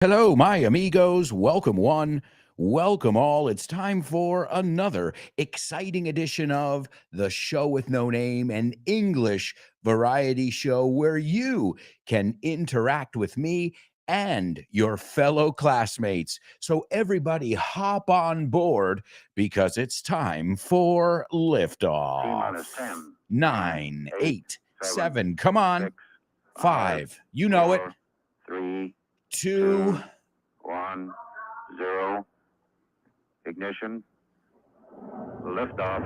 Hello, my amigos. Welcome one, welcome all. It's time for another exciting edition of The Show with No Name, an English variety show where you can interact with me and your fellow classmates. So, everybody, hop on board because it's time for liftoff. 10, 9, 8, 8, 7, come on. 6, 5, you know it. 3, 2, 1, 0. Ignition. Liftoff.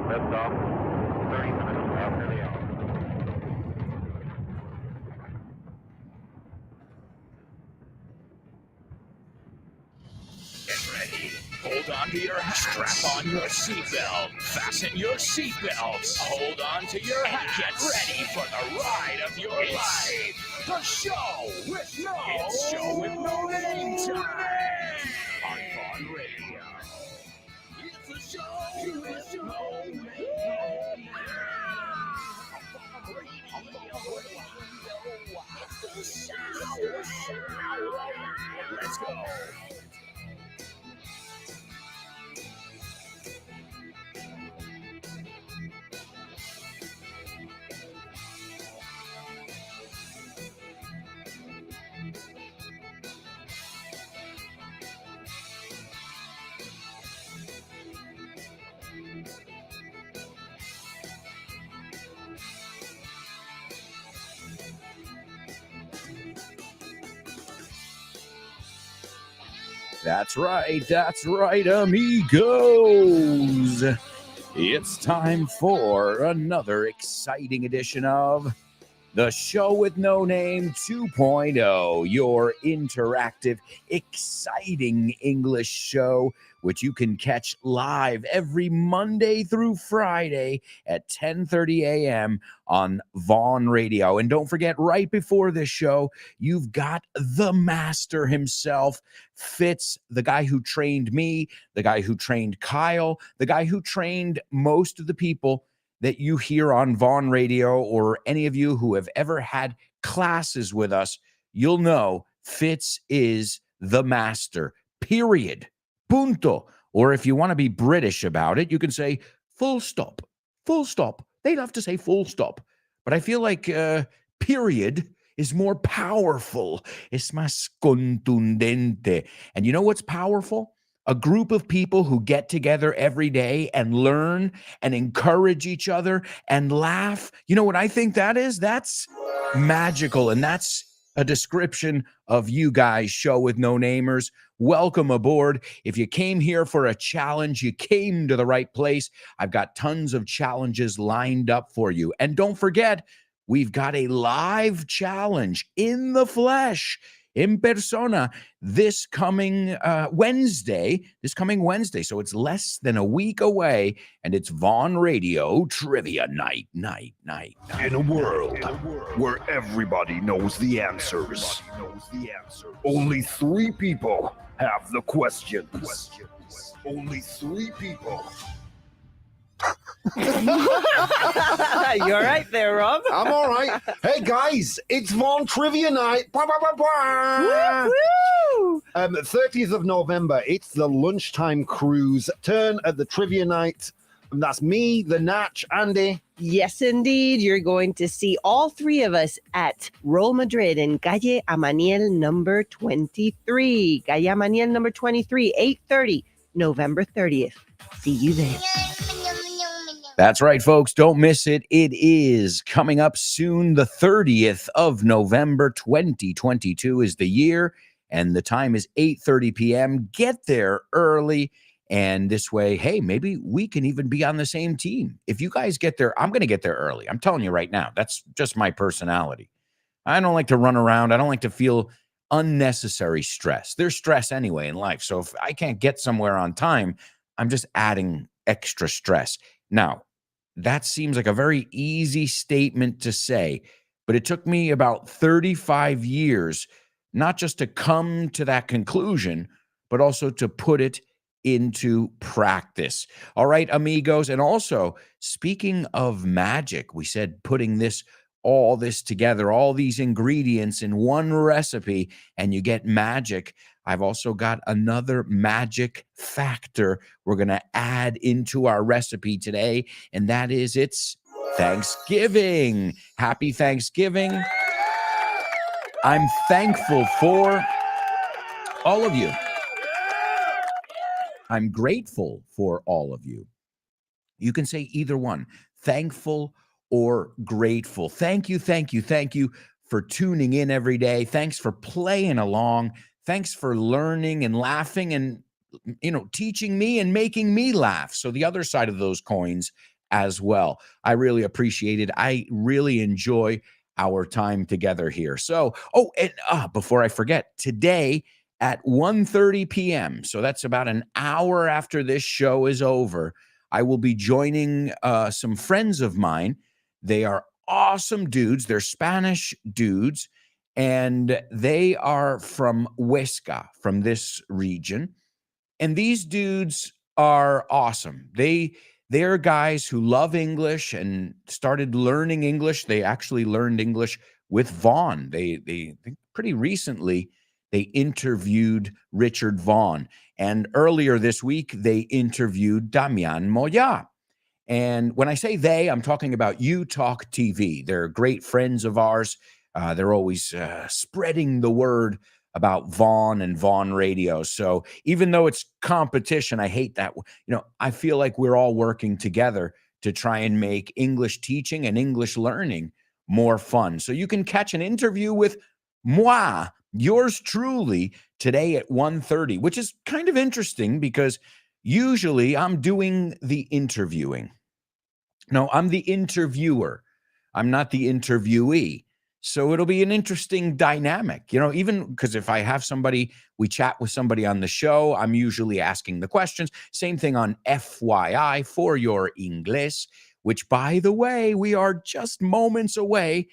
Liftoff. 30 minutes after the hour. Get ready. Hold on to your hat. Strap on your seatbelt. Fasten your seatbelts. Hold on to your hat. Get ready for the ride of your life. The show with no name time on Vaughn Radio. It's the show with no name. It's the show. Let's go. That's right, amigos. It's time for another exciting edition of The Show with No Name 2.0, your interactive, exciting English show, which you can catch live every Monday through Friday at 10:30 a.m. on Vaughn Radio. And don't forget, right before this show, you've got the master himself, Fitz, the guy who trained me, the guy who trained Kyle, the guy who trained most of the people that you hear on Vaughn Radio, or any of you who have ever had classes with us. You'll know Fitz is the master, period. Punto. Or if you want to be British about it, you can say full stop. Full stop. They love to say full stop. But I feel like period is more powerful. Es más contundente. And you know what's powerful? A group of people who get together every day and learn and encourage each other and laugh. You know what I think that is? That's magical. And that's a description of you guys, Show with No Namers. Welcome aboard. If you came here for a challenge, you came to the right place. I've got tons of challenges lined up for you. And don't forget, we've got a live challenge in the flesh, in persona, this coming Wednesday. So it's less than a week away, and it's Vaughn Radio Trivia Night. In a world where everybody knows the answers, only 3 people have the questions. Only 3 people. You're right there, Rob. I'm all right. Hey, guys, it's Vaughn Trivia Night. 30th of November, it's the lunchtime cruise. Turn at the Trivia Night. And that's me, the Natch, Andy. Yes, indeed. You're going to see all 3 of us at Roll Madrid in Calle Amaniel number 23. Calle Amaniel number 23, 8:30, November 30th. See you there. That's right, folks. Don't miss it. It is coming up soon. The 30th of November, 2022 is the year, and the time is 8:30 p.m. Get there early, and this way, hey, maybe we can even be on the same team. If you guys get there, I'm going to get there early. I'm telling you right now. That's just my personality. I don't like to run around. I don't like to feel unnecessary stress. There's stress anyway in life, so if I can't get somewhere on time, I'm just adding extra stress. Now, that seems like a very easy statement to say, but it took me about 35 years, not just to come to that conclusion, but also to put it into practice. All right, amigos. And also, speaking of magic, we said putting this all this together, all these ingredients in one recipe, and you get magic. I've also got another magic factor we're going to add into our recipe today, and that is it's Thanksgiving. Happy Thanksgiving. I'm thankful for all of you. I'm grateful for all of you. You can say either one, thankful or grateful. Thank you, thank you, thank you for tuning in every day. Thanks for playing along. Thanks for learning and laughing and, teaching me and making me laugh. So the other side of those coins as well. I really appreciate it. I really enjoy our time together here. So, and before I forget, today at 1:30 p.m., so that's about an hour after this show is over, I will be joining some friends of mine. They are awesome dudes. They're Spanish dudes, and they are from Huesca, from this region. And these dudes are awesome. They're guys who love English and started learning English. They actually learned English with Vaughn. They pretty recently they interviewed Richard Vaughn, and earlier this week they interviewed Damian Moya. And when I say they, I'm talking about You Talk TV. They're great friends of ours. They're always spreading the word about Vaughn and Vaughn Radio. So even though it's competition, I hate that. I feel like we're all working together to try and make English teaching and English learning more fun. So you can catch an interview with moi, yours truly, today at 1:30, which is kind of interesting because usually I'm doing the interviewing. No, I'm the interviewer. I'm not the interviewee. So it'll be an interesting dynamic, even because if I have somebody, we chat with somebody on the show, I'm usually asking the questions. Same thing on FYI, for your English, which, by the way, we are just moments away,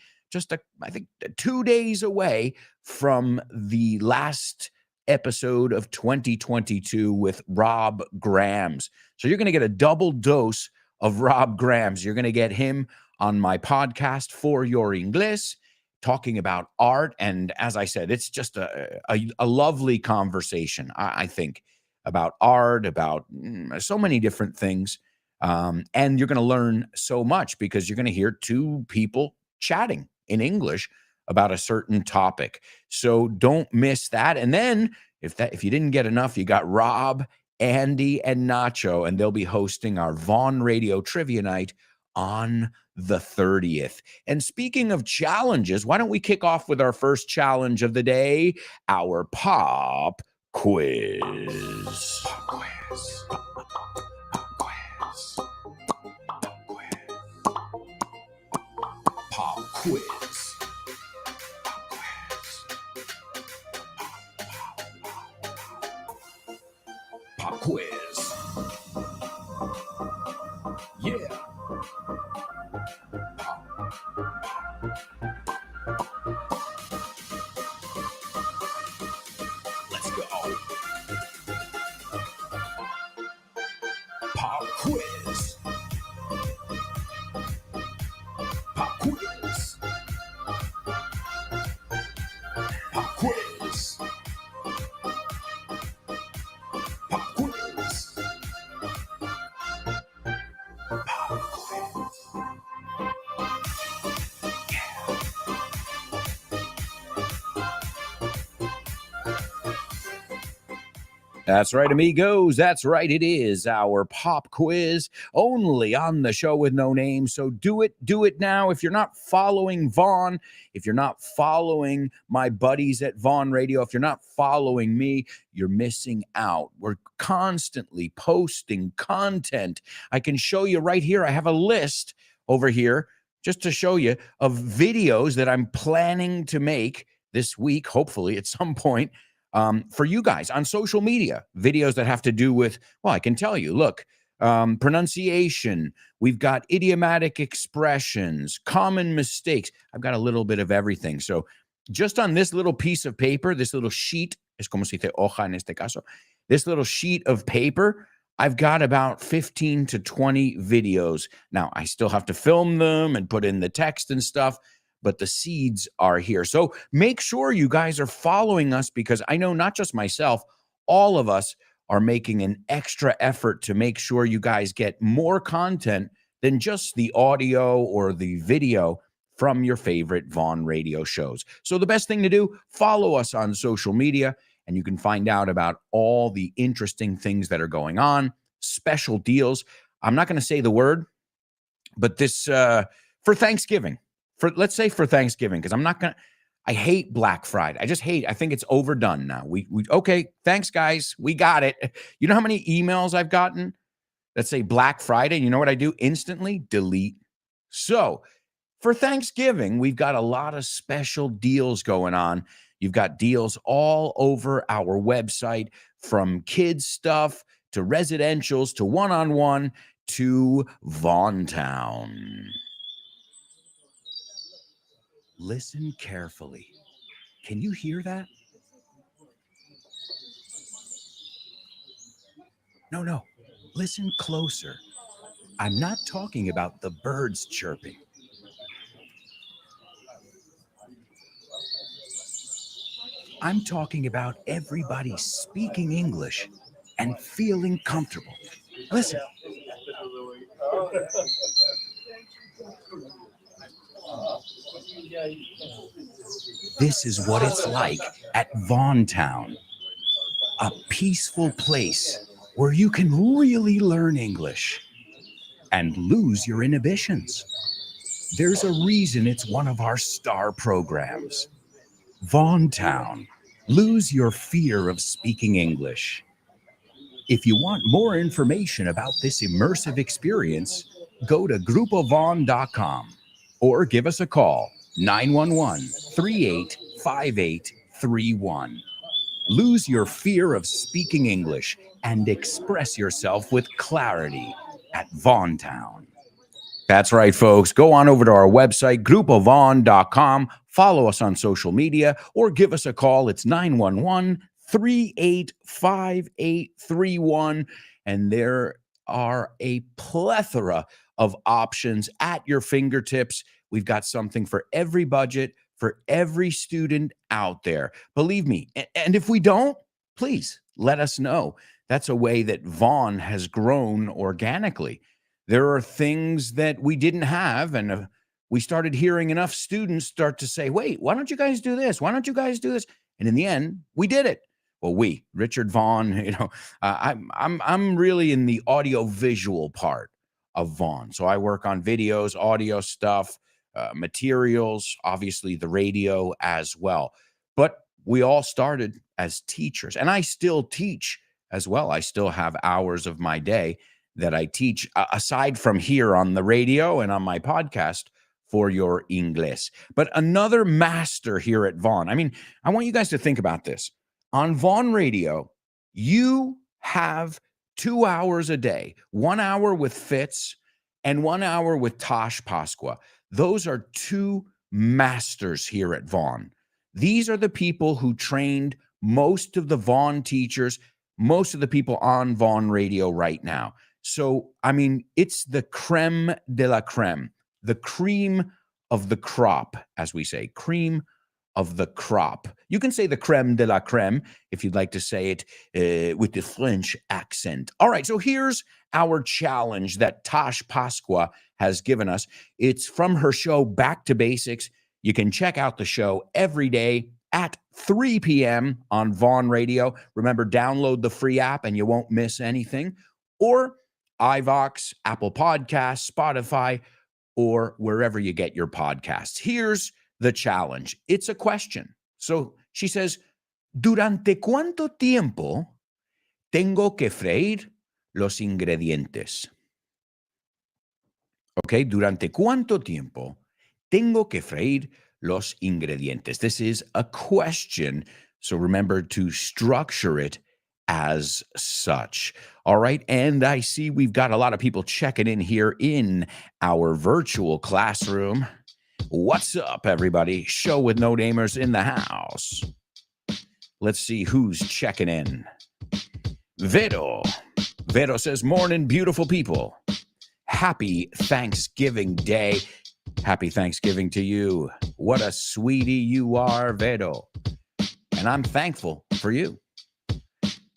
I think 2 days away from the last episode of 2022 with Rob Grams. So you're going to get a double dose of Rob Grams. You're going to get him on my podcast, For Your English, talking about art. And as I said, it's just a lovely conversation, I think, about art, about so many different things. And you're going to learn so much because you're going to hear two people chatting in English about a certain topic. So don't miss that. And then if you didn't get enough, you got Rob, Andy, and Nacho, and they'll be hosting our Vaughn Radio Trivia Night on the 30th. And speaking of challenges, why don't we kick off with our first challenge of the day, our pop quiz. Pop quiz. Pop quiz. Pop quiz. Yeah. Let's go. Pop quiz. Pop quiz. Pop quiz. Pop quiz. Pop quiz. That's right, amigos. That's right. It is our pop quiz only on the show with no name. So do it now. If you're not following Vaughn, if you're not following my buddies at Vaughn Radio, if you're not following me, you're missing out. We're constantly posting content. I can show you right here. I have a list over here just to show you of videos that I'm planning to make this week, hopefully at some point, for you guys on social media, videos that have to do with, well, I can tell you, look, pronunciation, we've got idiomatic expressions, common mistakes. I've got a little bit of everything. So just on this little piece of paper, this little sheet, es como se dice hoja en este caso, this little sheet of paper, I've got about 15 to 20 videos. Now, I still have to film them and put in the text and stuff, but the seeds are here. So make sure you guys are following us, because I know not just myself, all of us are making an extra effort to make sure you guys get more content than just the audio or the video from your favorite Vaughn radio shows. So the best thing to do, follow us on social media, and you can find out about all the interesting things that are going on, special deals. I'm not going to say the word, but this for Thanksgiving, let's say for Thanksgiving, because I hate Black Friday. I think it's overdone now. We okay, thanks guys, we got it. You know how many emails I've gotten that say Black Friday? You know what I do? Instantly delete. So for Thanksgiving, we've got a lot of special deals going on. You've got deals all over our website, from kids stuff to residentials to one-on-one to Vaughntown. Listen carefully. Can you hear that? No. Listen closer. I'm not talking about the birds chirping. I'm talking about everybody speaking English and feeling comfortable. Listen. This is what it's like at Vaughntown, a peaceful place where you can really learn English and lose your inhibitions. There's a reason it's one of our star programs. Vaughntown, lose your fear of speaking English. If you want more information about this immersive experience, go to grupovaughn.com or give us a call, 911-385831. Lose your fear of speaking English and express yourself with clarity at Vaughntown. That's right, folks. Go on over to our website, grupovaughn.com. Follow us on social media or give us a call. It's 911-385831. And there are a plethora of options at your fingertips. We've got something for every budget, for every student out there. Believe me. And if we don't, please let us know. That's a way that Vaughn has grown organically. There are things that we didn't have, and we started hearing enough students start to say, wait, why don't you guys do this? Why don't you guys do this? And in the end, we did it. Well, Richard Vaughn, I'm really in the audio visual part of Vaughn. So I work on videos, audio stuff, materials, obviously the radio as well. But we all started as teachers, and I still teach as well. I still have hours of my day that I teach, aside from here on the radio and on my podcast for your English. But another master here at Vaughn. I mean, I want you guys to think about this. On Vaughn Radio, you have 2 hours a day, 1 hour with Fitz and 1 hour with Tosh Pasqua. Those are two masters here at Vaughn. These are the people who trained most of the Vaughn teachers, most of the people on Vaughn Radio right now. So, I mean, it's the creme de la creme, the cream of the crop, as we say, cream of the crop. You can say the creme de la creme if you'd like to say it with the French accent. All right, so here's our challenge that Tosh Pasqua has given us. It's from her show, Back to Basics. You can check out the show every day at 3 p.m. on Vaughn Radio. Remember, download the free app and you won't miss anything. Or iVox, Apple Podcasts, Spotify, or wherever you get your podcasts. Here's the challenge. It's a question. So she says, ¿Durante cuánto tiempo tengo que freír los ingredientes? Okay, ¿durante cuánto tiempo tengo que freír los ingredientes? This is a question, so remember to structure it as such. All right, and I see we've got a lot of people checking in here in our virtual classroom. What's up, everybody? Show with no namers in the house. Let's see who's checking in. Vero says, morning, beautiful people. Happy Thanksgiving Day. Happy Thanksgiving to you. What a sweetie you are, Vero. And I'm thankful for you.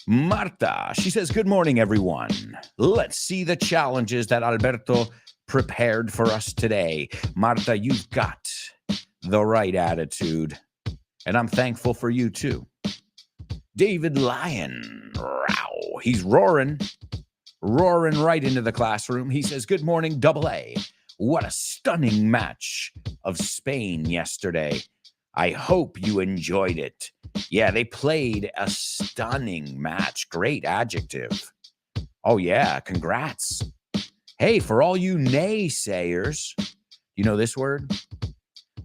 Marta, she says, good morning, everyone. Let's see the challenges that Alberto prepared for us today. Marta, you've got the right attitude. And I'm thankful for you, too. David Lyon, wow, he's roaring right into the classroom. He says, good morning, Double A. What a stunning match of Spain yesterday. I hope you enjoyed it. Yeah, they played a stunning match. Great adjective. Oh, yeah, congrats. Hey, for all you naysayers, you know this word?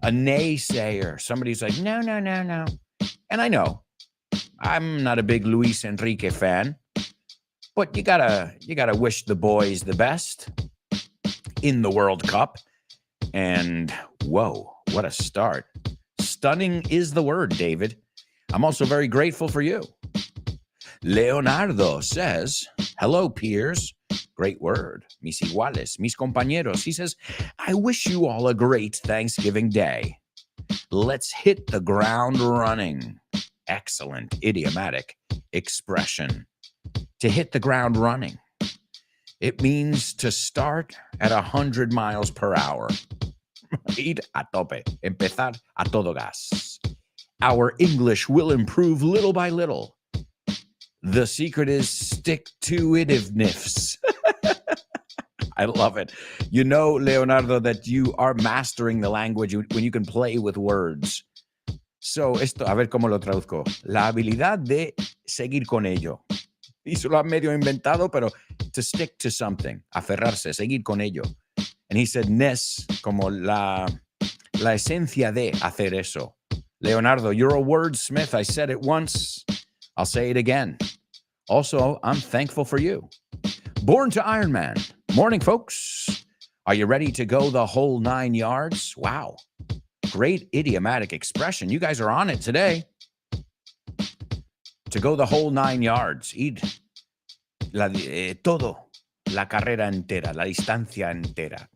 A naysayer. Somebody's like, no. And I know, I'm not a big Luis Enrique fan, but you gotta wish the boys the best in the World Cup. And whoa, what a start. Stunning is the word, David. I'm also very grateful for you. Leonardo says, hello, peers. Great word. Mis iguales, mis compañeros. He says, I wish you all a great Thanksgiving day. Let's hit the ground running. Excellent idiomatic expression. To hit the ground running. It means to start at 100 miles per hour. Ir a tope. Empezar a todo gas. Our English will improve little by little. The secret is stick-to-itiveness. I love it. You know, Leonardo, that you are mastering the language when you can play with words. So, esto, a ver cómo lo traduzco. La habilidad de seguir con ello. Y se lo ha medio inventado, pero to stick to something, aferrarse, seguir con ello. And he said, Nes, como la esencia de hacer eso. Leonardo, you're a wordsmith. I said it once. I'll say it again. Also, I'm thankful for you. Born to Iron Man. Morning, folks. Are you ready to go the whole 9 yards? Wow. Great idiomatic expression. You guys are on it today. To go the whole 9 yards. Ir todo. La carrera entera. La distancia entera.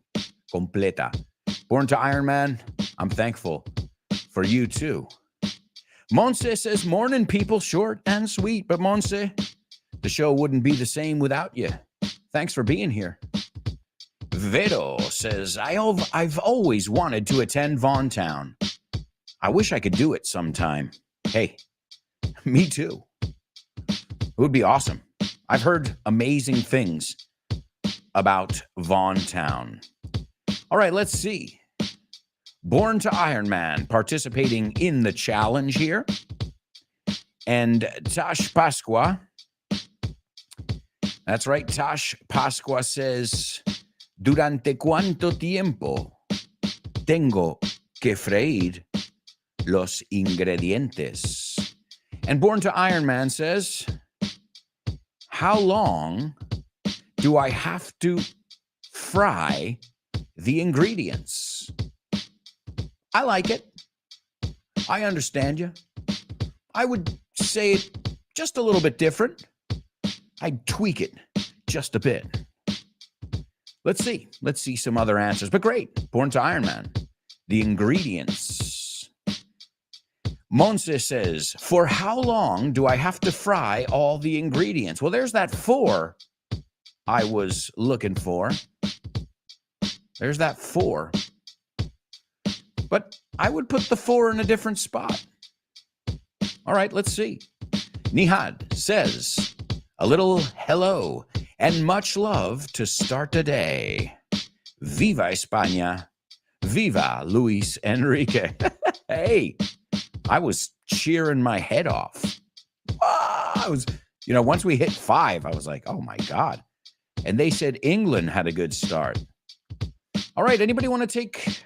Completa. Born to Iron Man. I'm thankful for you too. Monse says, morning, people. Short and sweet. But Monse, the show wouldn't be the same without you. Thanks for being here. Vero says, I've always wanted to attend Vaughn Town. I wish I could do it sometime. Hey, me too. It would be awesome. I've heard amazing things about Vaughn Town. All right, let's see. Born to Iron Man, participating in the challenge here. And Tash Pasqua, that's right, Tash Pasqua says, ¿Durante cuánto tiempo tengo que freír los ingredientes? And Born to Iron Man says, how long do I have to fry the ingredients? I like it. I understand you. I would say it just a little bit different. I'd tweak it just a bit. Let's see some other answers. But great. Born to Iron Man. The ingredients. Monse says, for how long do I have to fry all the ingredients? Well, there's that 4 I was looking for. There's that 4. But I would put the 4 in a different spot. All right, let's see. Nihad says, a little hello and much love to start the day. Viva España. Viva Luis Enrique. Hey, I was cheering my head off. I was, once we hit 5, I was like, oh my God. And they said England had a good start. All right, anybody want to take...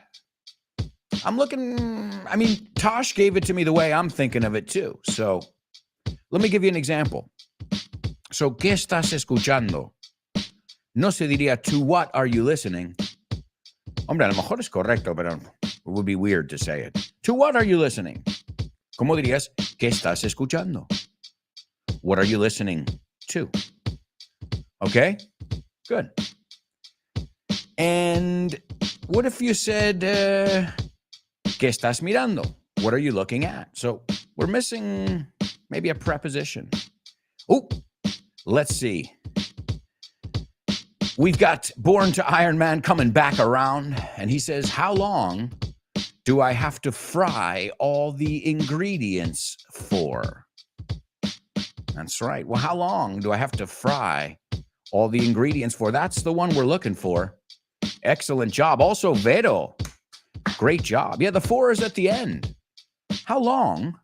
Tosh gave it to me the way I'm thinking of it too. So let me give you an example. So, ¿qué estás escuchando? No se diría, to what are you listening? Hombre, a lo mejor es correcto, pero it would be weird to say it. To what are you listening? ¿Cómo dirías, qué estás escuchando? What are you listening to? Okay? Good. And what if you said, ¿Qué estás mirando? What are you looking at? So we're missing maybe a preposition. Oh, let's see. We've got Born to Iron Man coming back around, and he says, how long do I have to fry all the ingredients for? That's right. Well, how long do I have to fry all the ingredients for? That's the one we're looking for. Excellent job. Also, Vero, great job. Yeah, the 4 is at the end. How long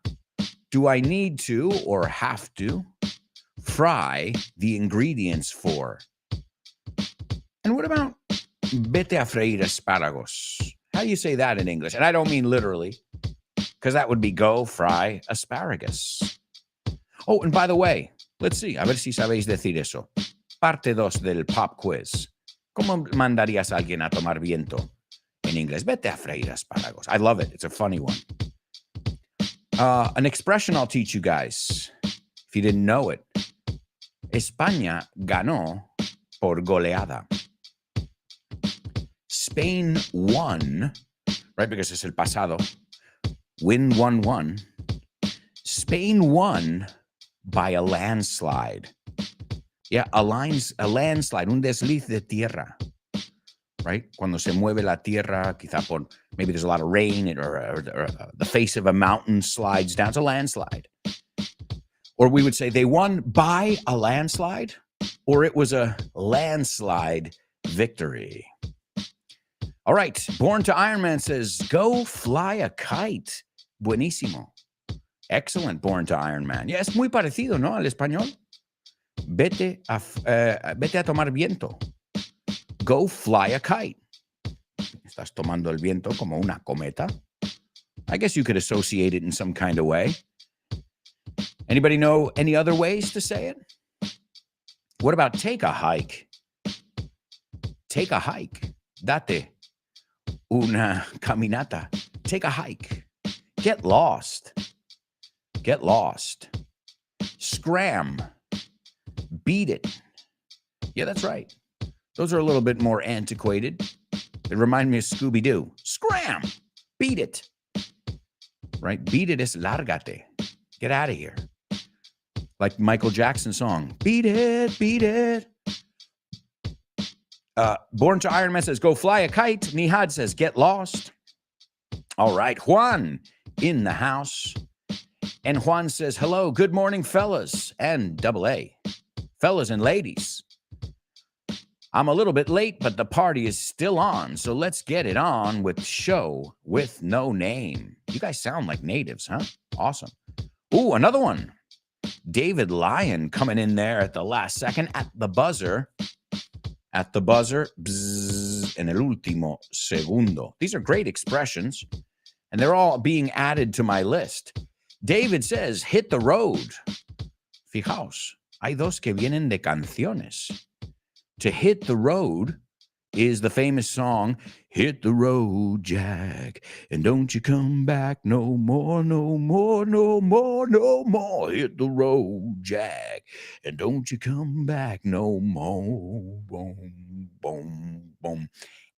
do I need to or have to fry the ingredients for? And what about vete a freír espárragos? How do you say that in English? And I don't mean literally, because that would be go fry asparagus. Oh, and by the way, let's see, a ver si sabéis decir eso. Parte 2 del pop quiz. ¿Cómo mandarías a alguien a tomar viento en inglés? Vete a freír espárragos. I love it. It's a funny one. An expression I'll teach you guys, if you didn't know it. España ganó por goleada. Spain won, right, because es el pasado. Win 1-1. Spain won by a landslide. Yeah, a landslide, un desliz de tierra, right? Cuando se mueve la tierra, quizá por, maybe there's a lot of rain or the face of a mountain slides down. It's a landslide. Or we would say they won by a landslide, or it was a landslide victory. All right, Born to Iron Man says, go fly a kite. Buenísimo. Excellent, Born to Iron Man. Yeah, es muy parecido, ¿no? Al español. Vete a tomar viento. Go fly a kite. Estás tomando el viento como una cometa. I guess you could associate it in some kind of way. Anybody know any other ways to say it? What about take a hike? Take a hike. Date una caminata. Take a hike. Get lost. Get lost. Scram. Beat it. Yeah, that's right. Those are a little bit more antiquated. They remind me of Scooby-Doo. Scram. Beat it. Right? Beat it is lárgate. Get out of here. Like Michael Jackson's song. Beat it, beat it. Born to Iron Man says, go fly a kite. Nihad says, get lost. All right. Juan in the house. And Juan says, hello, good morning, fellas and double A. Fellas and ladies. I'm a little bit late, but the party is still on. So let's get it on with Show with No Name. You guys sound like natives, huh? Awesome. Ooh, another one. David Lyon coming in there at the last second at the buzzer. At the buzzer, bzzz, en el último segundo. These are great expressions, and they're all being added to my list. David says, hit the road. Fijaos, hay dos que vienen de canciones. To hit the road is the famous song, Hit the Road, Jack, and don't you come back no more, no more, no more, no more. Hit the road, Jack, and don't you come back no more. Boom, boom, boom.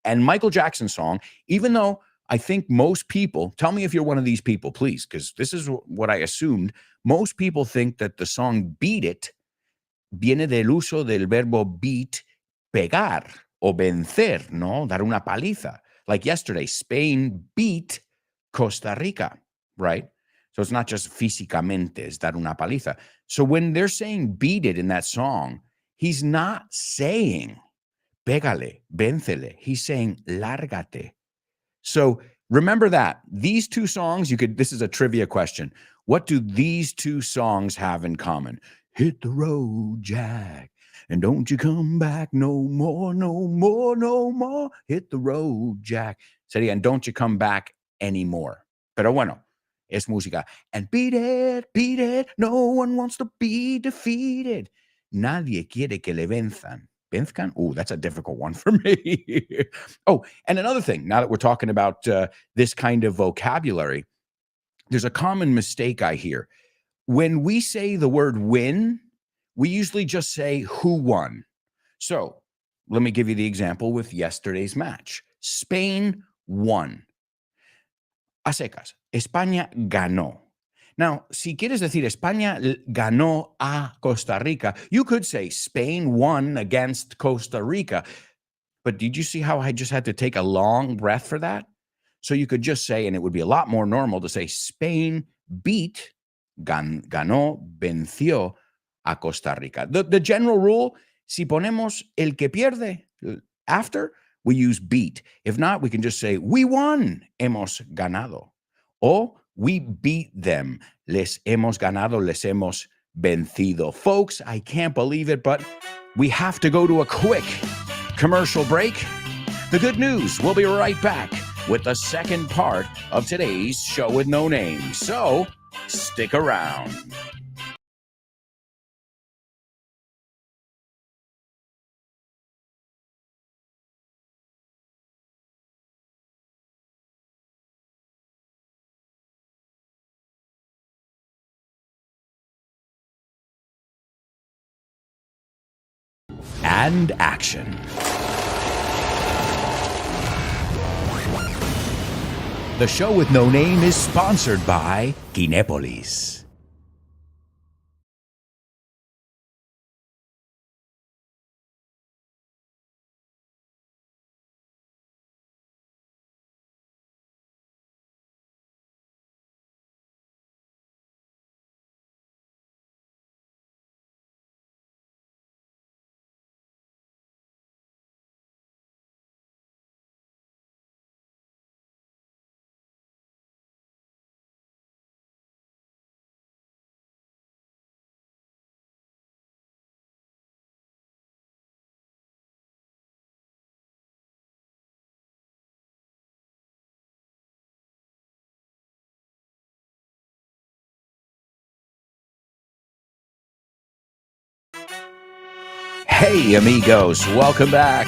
And Michael Jackson's song, even though I think most people, tell me if you're one of these people, please, because this is what I assumed. Most people think that the song Beat It viene del uso del verbo beat, pegar, o vencer, no? Dar una paliza. Like yesterday, Spain beat Costa Rica, right? So it's not just físicamente, es dar una paliza. So when they're saying beat it in that song, he's not saying pégale, véncele. He's saying lárgate. So remember that. These two songs, this is a trivia question. What do these two songs have in common? Hit the road, Jack, and don't you come back no more, no more, no more. Hit the road, Jack. Sería, and don't you come back anymore. Pero bueno, es música. And beat it. No one wants to be defeated. Nadie quiere que le venzan. Venzcan? Oh, that's a difficult one for me. Oh, and another thing, now that we're talking about this kind of vocabulary, there's a common mistake I hear. When we say the word win, we usually just say who won. So let me give you the example with yesterday's match. Spain won. A secas, España ganó. Now, si quieres decir España ganó a Costa Rica, you could say Spain won against Costa Rica. But did you see how I just had to take a long breath for that? So you could just say, and it would be a lot more normal to say Spain beat, ganó, venció a Costa Rica. The general rule, si ponemos el que pierde after, we use beat. If not, we can just say, we won, hemos ganado. O we beat them, les hemos ganado, les hemos vencido. Folks, I can't believe it, but we have to go to a quick commercial break. The good news, we'll be right back with the second part of today's show with no name. So stick around. And action. The show with no name is sponsored by Kinepolis. Hey, amigos, welcome back.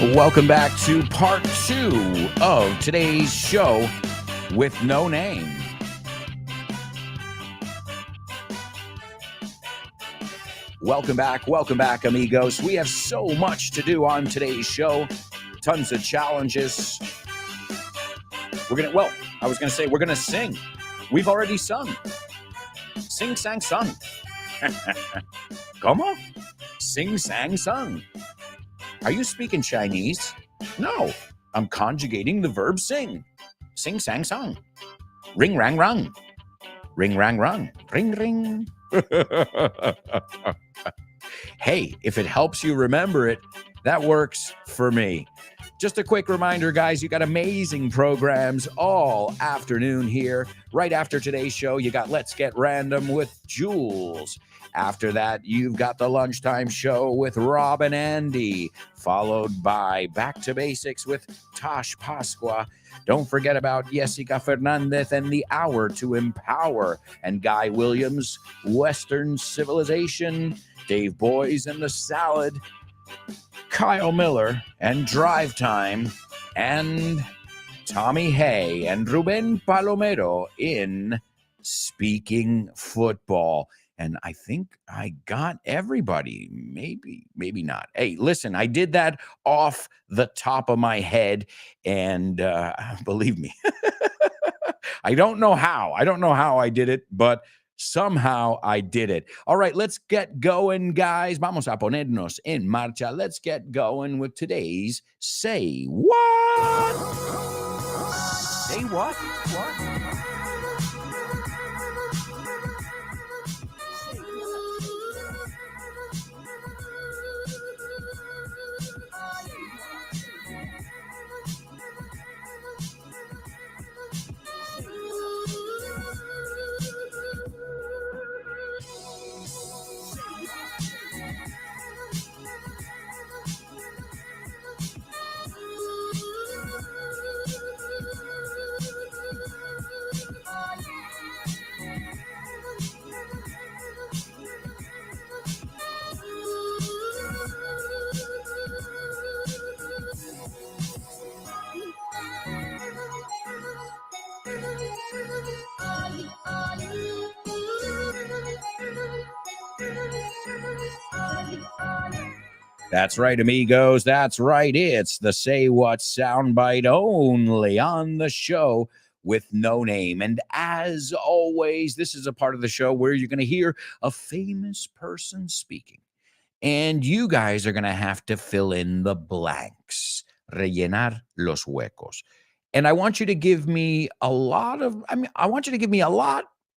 Welcome back to part 2 of today's show with no name. Welcome back, amigos. We have so much to do on today's show. Tons of challenges. We're gonna sing. We've already sung. Sing, sang, sung. ¿Cómo? Sing, sang, sung. Are you speaking Chinese? No, I'm conjugating the verb sing. Sing, sang, sung. Ring, rang, rung. Ring, rang, rung. Ring, ring. Hey, if it helps you remember it, that works for me. Just a quick reminder, guys, you got amazing programs all afternoon here. Right after today's show, you got Let's Get Random with Jules. After that, you've got the Lunchtime Show with Rob and Andy, followed by Back to Basics with Tosh Pasqua. Don't forget about Jessica Fernandez and The Hour to Empower, and Guy Williams, Western Civilization, Dave Boys and the Salad, Kyle Miller and Drive Time, and Tommy Hay and Ruben Palomero in Speaking Football. And I think I got everybody. Maybe not. Hey, listen, I did that off the top of my head. And believe me, I don't know how. I don't know how I did it, but somehow I did it. All right, let's get going, guys. Vamos a ponernos en marcha. Let's get going with today's Say What? Say what? What? That's right, amigos. That's right. It's the Say What soundbite only on the show with no name. And as always, this is a part of the show where you're going to hear a famous person speaking. And you guys are going to have to fill in the blanks, rellenar los huecos. And I want you to give me a lot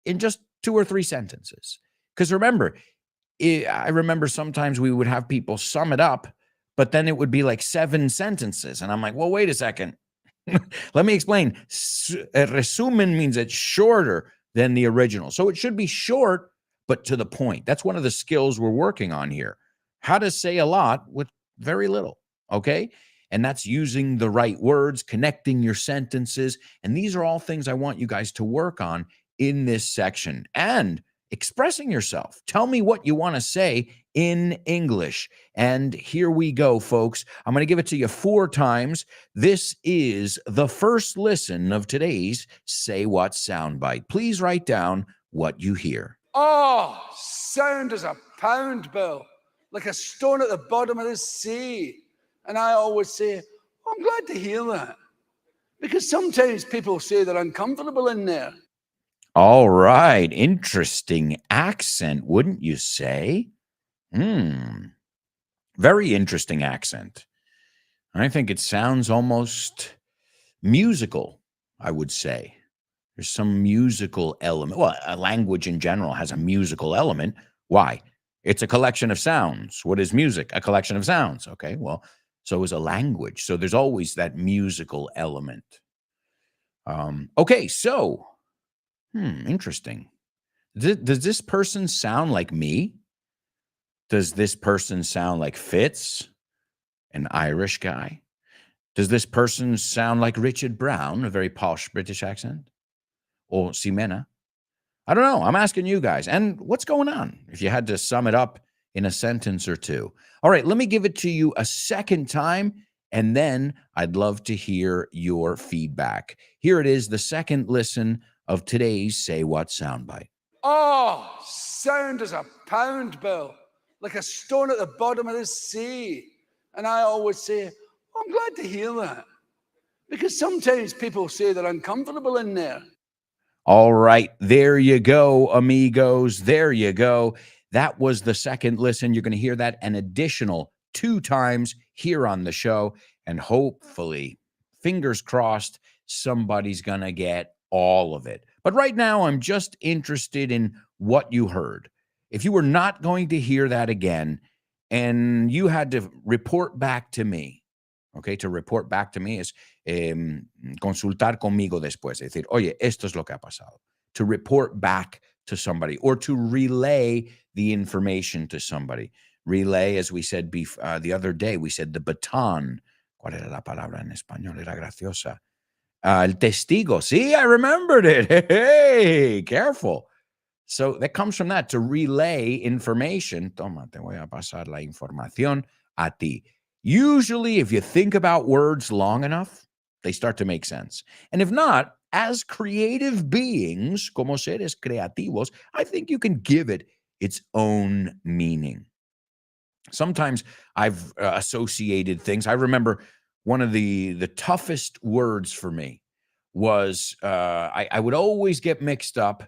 in just 2 or 3 sentences. Because remember, I remember sometimes we would have people sum it up, but then it would be like 7 sentences. And I'm like, well, wait a second. Let me explain. Resumen means it's shorter than the original. So it should be short, but to the point. That's one of the skills we're working on here. How to say a lot with very little, okay? And that's using the right words, connecting your sentences. And these are all things I want you guys to work on in this section. And expressing yourself. Tell me what you want to say in English. And here we go, folks. I'm going to give it to you 4 times. This is the first listen of today's Say What soundbite. Please write down what you hear. Oh, sound as a pound bill, like a stone at the bottom of the sea. And I always say, oh, I'm glad to hear that. Because sometimes people say they're uncomfortable in there. All right. Interesting accent, wouldn't you say? Very interesting accent. I think it sounds almost musical, I would say. There's some musical element. Well, a language in general has a musical element. Why? It's a collection of sounds. What is music? A collection of sounds. Okay, well, so is a language. So there's always that musical element. Okay, so... interesting. Does this person sound like me? Does this person sound like Fitz, an Irish guy? Does this person sound like Richard Brown, a very posh British accent? Or Ximena? I don't know. I'm asking you guys. And what's going on? If you had to sum it up in a sentence or 2. All right, let me give it to you a second time, and then I'd love to hear your feedback. Here it is, the second listen of today's Say What soundbite. Oh, sound as a pound bill, like a stone at the bottom of the sea. And I always say, oh, I'm glad to hear that. Because sometimes people say they're uncomfortable in there. All right, there you go, amigos. There you go. That was the second listen. You're going to hear that an additional 2 times here on the show. And hopefully, fingers crossed, somebody's going to get all of it. But right now, I'm just interested in what you heard. If you were not going to hear that again and you had to report back to me, okay, to report back to me is consultar conmigo después, decir, oye, esto es lo que ha pasado. To report back to somebody or to relay the information to somebody. Relay, as we said the other day, we said the baton. ¿Cuál era la palabra en español? Era graciosa. El testigo. See, I remembered it. Hey, careful. So that comes from that, to relay information. Toma, te voy a pasar la información a ti. Usually, if you think about words long enough, they start to make sense. And if not, as creative beings, como seres creativos, I think you can give it its own meaning. Sometimes I've associated things. I remember one of the toughest words for me was I would always get mixed up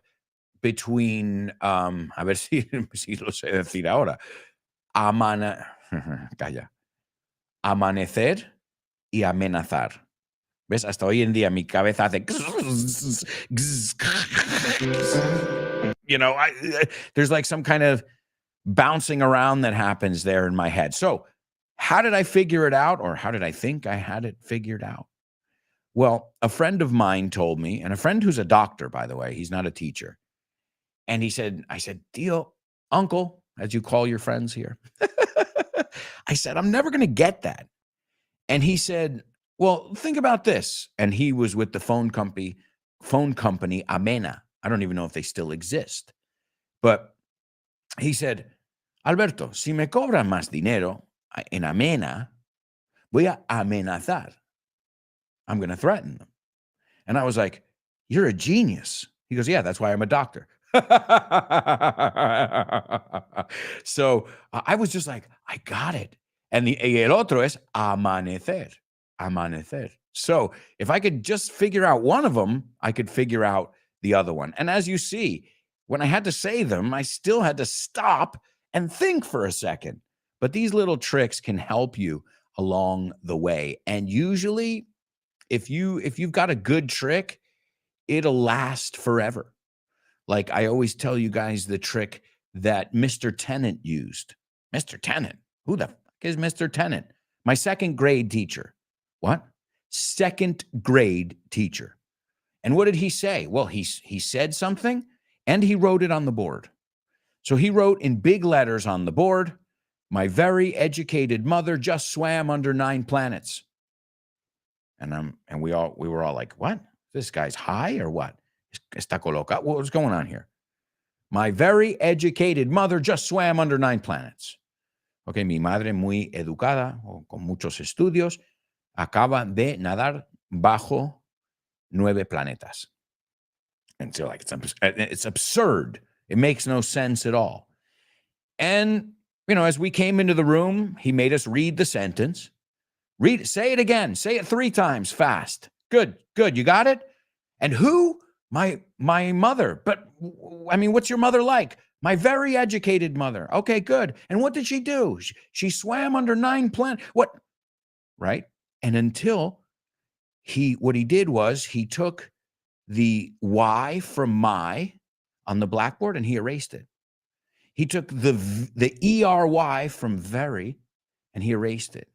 between a ver si lo sé decir ahora. Calla. Amanecer y amenazar. ¿Ves? Hasta hoy en día mi cabeza hace there's like some kind of bouncing around that happens there in my head. So how did I figure it out, or how did I think I had it figured out? Well, a friend of mine told me, and a friend who's a doctor, by the way, he's not a teacher. And I said, Tío, uncle, as you call your friends here. I said, I'm never going to get that. And he said, well, think about this. And he was with the phone company Amena. I don't even know if they still exist. But he said, Alberto, si me cobran más dinero en Amena, voy a amenazar. I'm going to threaten them. And I was like, you're a genius. He goes, yeah, that's why I'm a doctor. So I was just like, I got it. And el otro es amanecer. Amanecer. So if I could just figure out one of them, I could figure out the other one. And as you see, when I had to say them, I still had to stop and think for a second. But these little tricks can help you along the way. And usually, if you've got a good trick, it'll last forever. Like I always tell you guys the trick that Mr. Tennant used. Mr. Tennant? Who the fuck is Mr. Tennant? My second grade teacher. What? Second grade teacher. And what did he say? Well, he said something and he wrote it on the board. So he wrote in big letters on the board, "My very educated mother just swam under 9 planets." And we were all like, "What? This guy's high or what? Está coloca? What's going on here?" "My very educated mother just swam under 9 planets." Okay, mi madre muy educada o con muchos estudios acaba de nadar bajo 9 planetas. And so like it's absurd. It makes no sense at all. And as we came into the room, he made us read the sentence. Read it, say it again. Say it 3 times fast. Good. You got it? And who? My mother. But I mean, what's your mother like? My very educated mother. Okay, good. And what did she do? She swam under 9 planets. What? Right? And until what he did was he took the Y from my on the blackboard and he erased it. He took the ERY from very and he erased it.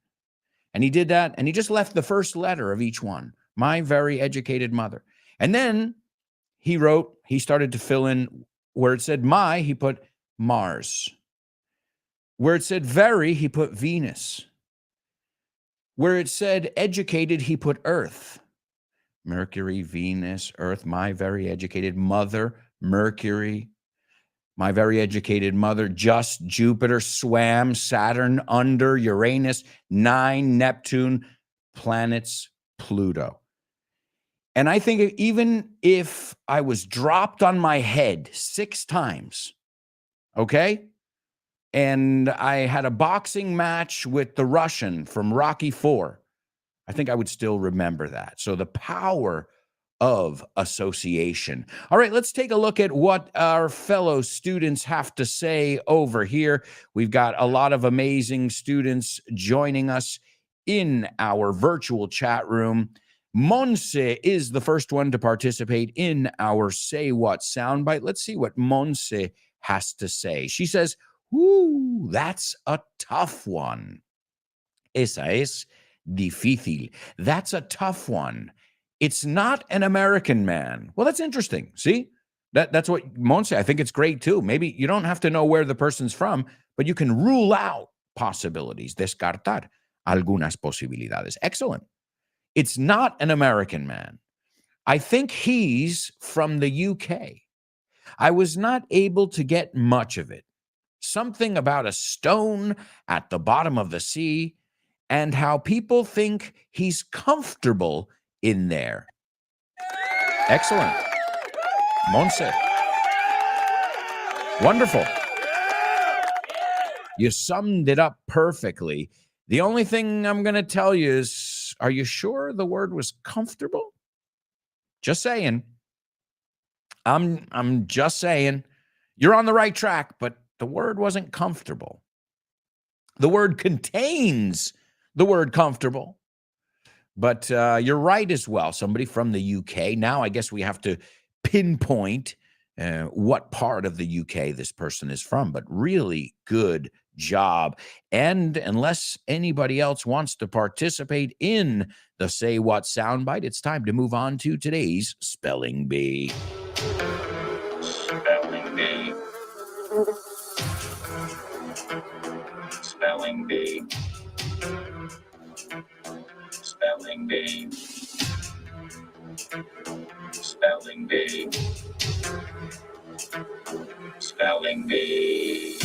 And he did that and he just left the first letter of each one. My very educated mother. And then he started to fill in where it said my, he put Mars. Where it said very, he put Venus. Where it said educated, he put Earth. Mercury, Venus, Earth, my very educated mother, Mercury. My very educated mother, just Jupiter, swam, Saturn, under, Uranus, 9, Neptune, planets, Pluto. And I think even if I was dropped on my head 6 times, okay, and I had a boxing match with the Russian from Rocky IV, I think I would still remember that. So the power of association. All right, let's take a look at what our fellow students have to say over here. We've got a lot of amazing students joining us in our virtual chat room. Monse is the first one to participate in our Say What soundbite. Let's see what Monse has to say. She says, "Ooh, that's a tough one. Esa es difícil. That's a tough one. It's not an American man." Well, that's interesting. See, that's what Monse, I think it's great too. Maybe you don't have to know where the person's from, but you can rule out possibilities, descartar algunas posibilidades. Excellent. It's not an American man. I think he's from the UK. I was not able to get much of it. Something about a stone at the bottom of the sea and how people think he's comfortable in there. Excellent. Monse. Wonderful. You summed it up perfectly. The only thing I'm going to tell you is, are you sure the word was comfortable? Just saying. I'm just saying. You're on the right track, but the word wasn't comfortable. The word contains the word comfortable. But you're right as well. Somebody from the UK. Now I guess we have to pinpoint what part of the UK this person is from. But really good job. And unless anybody else wants to participate in the Say What soundbite, it's time to move on to today's Spelling Bee. Spelling Bee. Spelling Bee. Spelling Bee. Spelling Bee. Spelling Bee.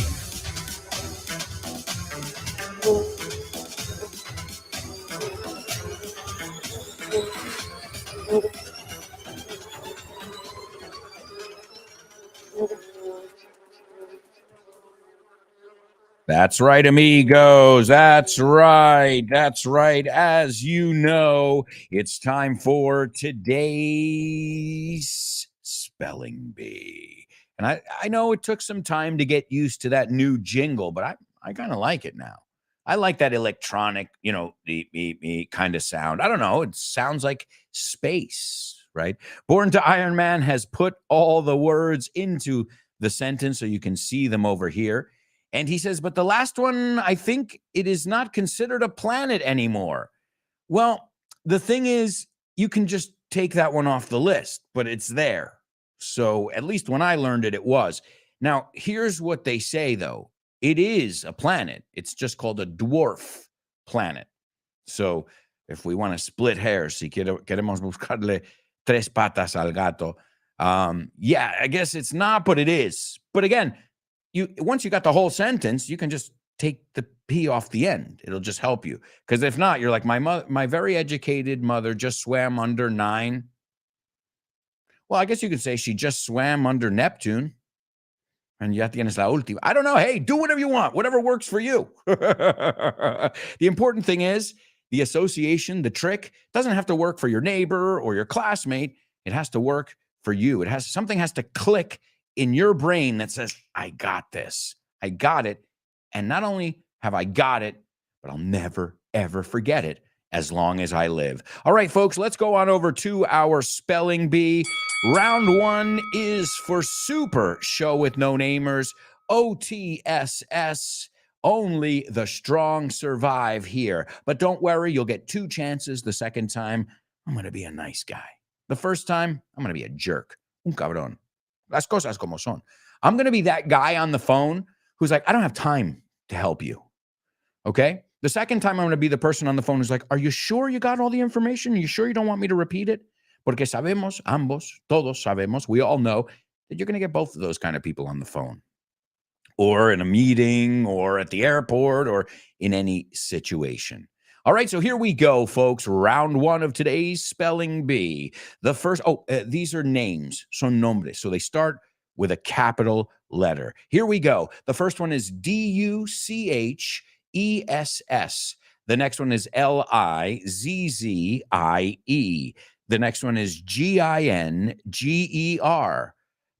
That's right, amigos. That's right. That's right. As you know, it's time for today's spelling bee. And I know it took some time to get used to that new jingle, but I kind of like it now. I like that electronic, the kind of sound. I don't know. It sounds like space, right? Born to Iron Man has put all the words into the sentence so you can see them over here. And he says, but the last one, I think it is not considered a planet anymore. Well, the thing is, you can just take that one off the list, but it's there. So at least when I learned it, it was. Now, here's what they say, though. It is a planet. It's just called a dwarf planet. So if we want to split hairs, si queremos buscarle tres patas al gato, yeah, I guess it's not, but it is. But again, once you got the whole sentence, you can just take the P off the end. It'll just help you. Because if not, you're like, my very educated mother just swam under 9. Well, I guess you could say she just swam under Neptune. And ya tienes la última. I don't know. Hey, do whatever you want, whatever works for you. The important thing is the association, the trick, doesn't have to work for your neighbor or your classmate. It has to work for you. Something has to click in your brain that says, I got this. I got it. And not only have I got it, but I'll never, ever forget it as long as I live. All right, folks, let's go on over to our spelling bee. Round 1 is for Super Show with No Namers, OTSS. Only the strong survive here. But don't worry, you'll get 2 chances. The second time, I'm going to be a nice guy. The first time, I'm going to be a jerk. Un cabrón. Las cosas como son. I'm going to be that guy on the phone who's like, I don't have time to help you. Okay? The second time, I'm going to be the person on the phone who's like, are you sure you got all the information? Are you sure you don't want me to repeat it? Porque sabemos, ambos, todos sabemos, we all know that you're going to get both of those kind of people on the phone or in a meeting or at the airport or in any situation. All right, so here we go, folks. Round 1 of today's spelling bee. The first, these are names, son nombres. So they start with a capital letter. Here we go. The first one is Duchess. The next one is Lizzie. The next one is Ginger.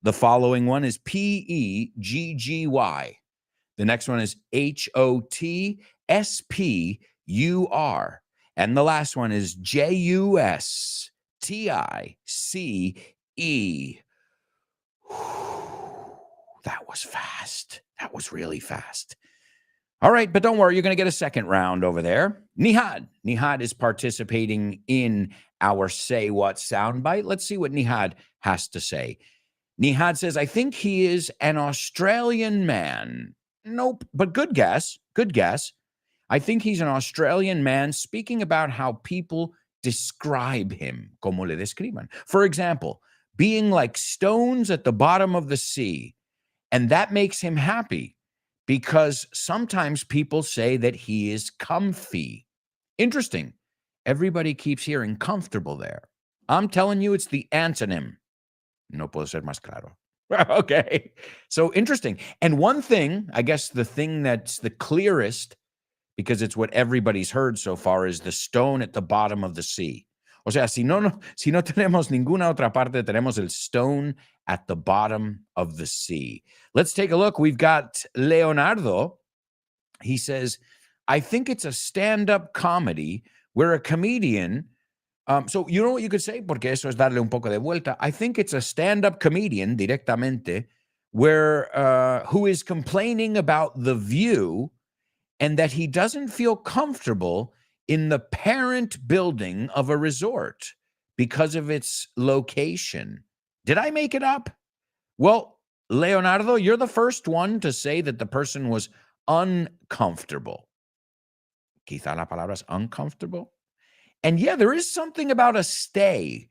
The following one is Pegggy. The next one is Hotspur. And the last one is Justice. That was fast. That was really fast. All right, but don't worry, you're going to get a second round over there. Nihad. Nihad is participating in our Say What soundbite. Let's see what Nihad has to say. Nihad says, I think he is an Australian man. Nope, but good guess. Good guess. I think he's an Australian man speaking about how people describe him, como le describan. For example, being like stones at the bottom of the sea. And that makes him happy because sometimes people say that he is comfy. Interesting. Everybody keeps hearing comfortable there. I'm telling you, it's the antonym. No puedo ser más claro. Okay. So interesting. And one thing, I guess the thing that's the clearest, because it's what everybody's heard so far, is the stone at the bottom of the sea. O sea, si no tenemos ninguna otra parte, tenemos el stone at the bottom of the sea. Let's take a look. We've got Leonardo. He says, I think it's a stand-up comedy where a comedian, so you know what you could say? Porque eso es darle un poco de vuelta. I think it's a stand-up comedian directamente where who is complaining about the view and that he doesn't feel comfortable in the parent building of a resort because of its location. Did I make it up? Well, Leonardo, you're the first one to say that the person was uncomfortable. Quizá la palabra es uncomfortable. And yeah, there is something about a stay,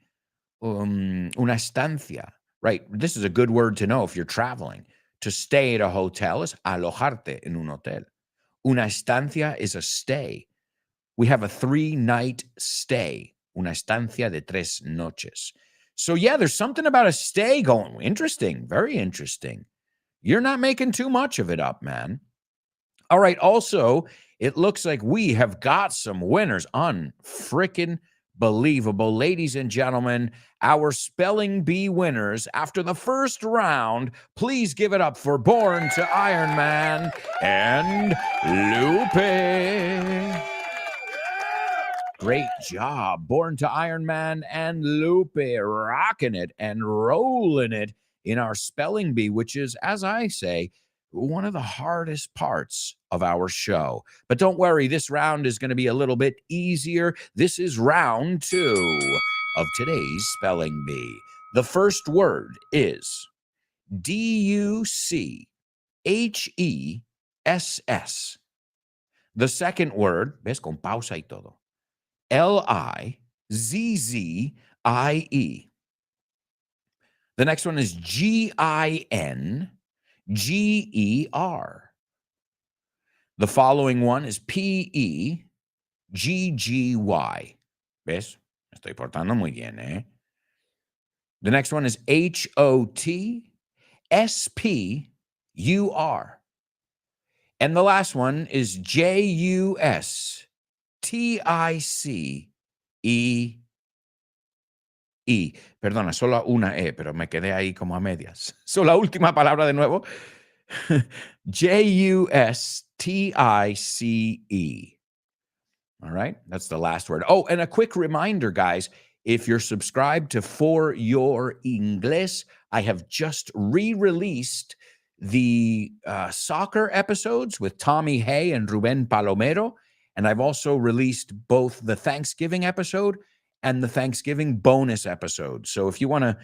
una estancia, right? This is a good word to know if you're traveling. To stay at a hotel is alojarte en un hotel. Una estancia is a stay. We have a 3-night stay, una estancia de 3 noches. So yeah, there's something about a stay going. Interesting, very interesting. You're not making too much of it up, man. All right. Also, it looks like we have got some winners. Unfrickin' believable. Ladies and gentlemen, our spelling bee winners after the first round. Please give it up for Born to Iron Man and Lupe. Great job. Born to Iron Man and Lupe rocking it and rolling it in our spelling bee, which is, as I say, one of the hardest parts of our show. But don't worry, this round is going to be a little bit easier. This is round 2 of today's spelling bee. The first word is Duckhess. The second word, ves, con pausa y todo, Lizzzie. The next one is Ginger. The following one is Pegggy. ¿Ves? Me estoy portando muy bien, eh? The next one is Hotspur. And the last one is Justicee. Perdona, solo una E, pero me quedé ahí como a medias. So la última palabra de nuevo. Justicee. All right, that's the last word. Oh, and a quick reminder, guys, if you're subscribed to For Your Inglés, I have just re-released the soccer episodes with Tommy Hay and Ruben Palomero, and I've also released both the Thanksgiving episode and the Thanksgiving bonus episode. So if you want to,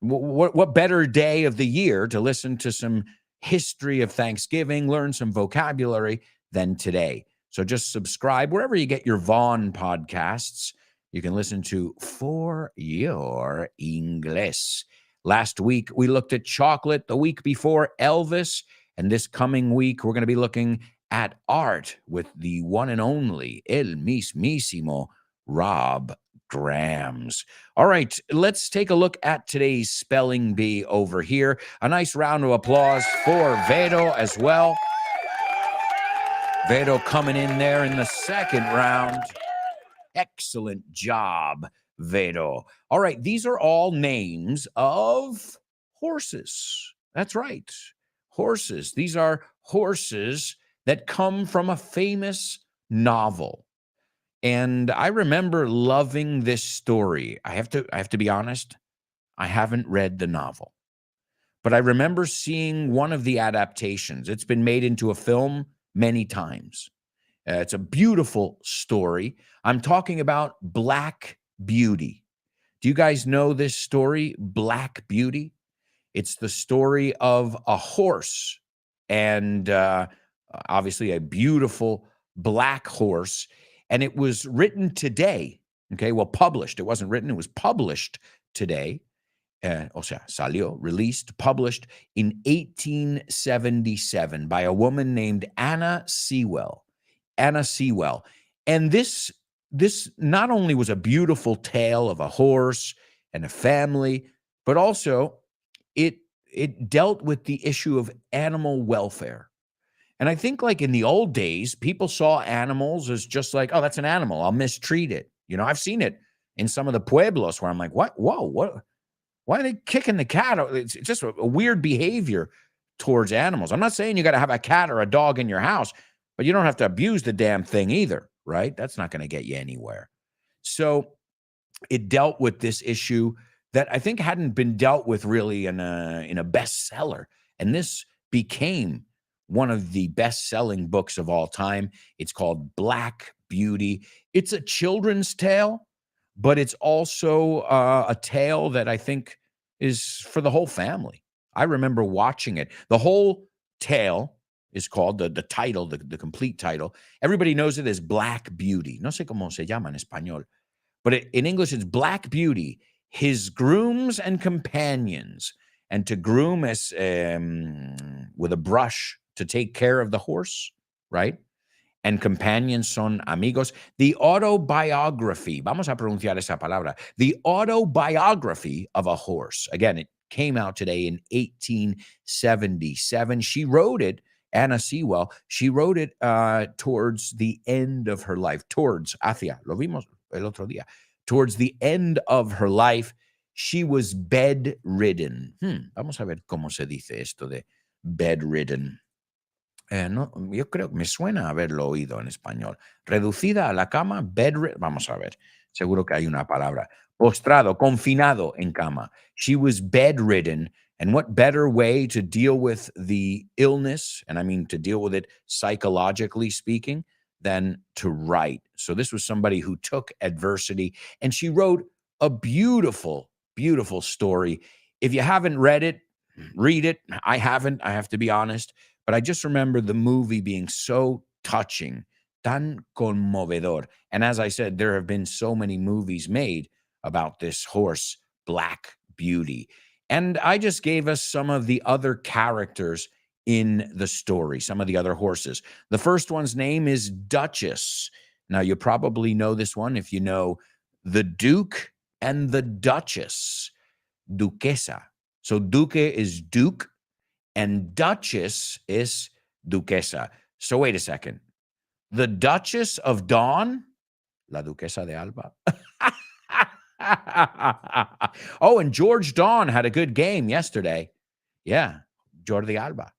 what better day of the year to listen to some history of Thanksgiving, learn some vocabulary than today. So just subscribe wherever you get your Vaughn podcasts. You can listen to For Your Inglés. Last week, we looked at chocolate. The week before, Elvis. And this coming week, we're going to be looking at art with the one and only El Mismísimo Rob Grams. All right, let's take a look at today's spelling bee over here. A nice round of applause for Vero as well. Vero coming in there in the second round. Excellent job, Vero. All right, these are all names of horses. That's right, horses. These are horses that come from a famous novel. And I remember loving this story. I have to be honest, I haven't read the novel. But I remember seeing one of the adaptations. It's been made into a film many times. It's a beautiful story. I'm talking about Black Beauty. Do you guys know this story, Black Beauty? It's the story of a horse and obviously a beautiful black horse. And it was written today. Okay, well, published. It wasn't written, it was published today. O sea, salió, released, published in 1877 by a woman named Anna Sewell. Anna Sewell. And this not only was a beautiful tale of a horse and a family, but also it dealt with the issue of animal welfare. And I think like in the old days, people saw animals as just like, oh, that's an animal, I'll mistreat it. You know, I've seen it in some of the pueblos where I'm like, what? Whoa, what? Why are they kicking the cat? It's just a weird behavior towards animals. I'm not saying you got to have a cat or a dog in your house, but you don't have to abuse the damn thing either, right? That's not going to get you anywhere. So it dealt with this issue that I think hadn't been dealt with really in a bestseller. And this became one of the best-selling books of all time. It's called Black Beauty. It's a children's tale, but it's also a tale that I think is for the whole family. I remember watching it. The whole tale is called, the title, the complete title. Everybody knows it as Black Beauty. No sé cómo se llama en español. But in English, it's Black Beauty, His Grooms and Companions. And to groom is with a brush to take care of the horse, right? And companions son amigos. The autobiography, vamos a pronunciar esa palabra, the autobiography of a horse. Again, it came out today in 1877. She wrote it Anna Sewell, she wrote it towards the end of her life. Lo vimos el otro día. Towards the end of her life, she was bedridden. Vamos a ver cómo se dice esto de bedridden. No, yo creo que me suena haberlo oído en español. Reducida a la cama, bedridden. Vamos a ver. Seguro que hay una palabra. Postrado, confinado en cama. She was bedridden. And what better way to deal with the illness, and I mean to deal with it psychologically speaking, than to write. So this was somebody who took adversity, and she wrote a beautiful, beautiful story. If you haven't read it, read it. I haven't, I have to be honest, but I just remember the movie being so touching, tan conmovedor. And as I said, there have been so many movies made about this horse, Black Beauty. And I just gave us some of the other characters in the story, some of the other horses. The first one's name is Duchess. Now, you probably know this one if you know the Duke and the Duchess, Duquesa. So Duque is Duke and Duchess is Duquesa. So wait a second. The Duchess of Dawn, la Duquesa de Alba. Oh, and George Dawn had a good game yesterday. Yeah, Jordi Alba.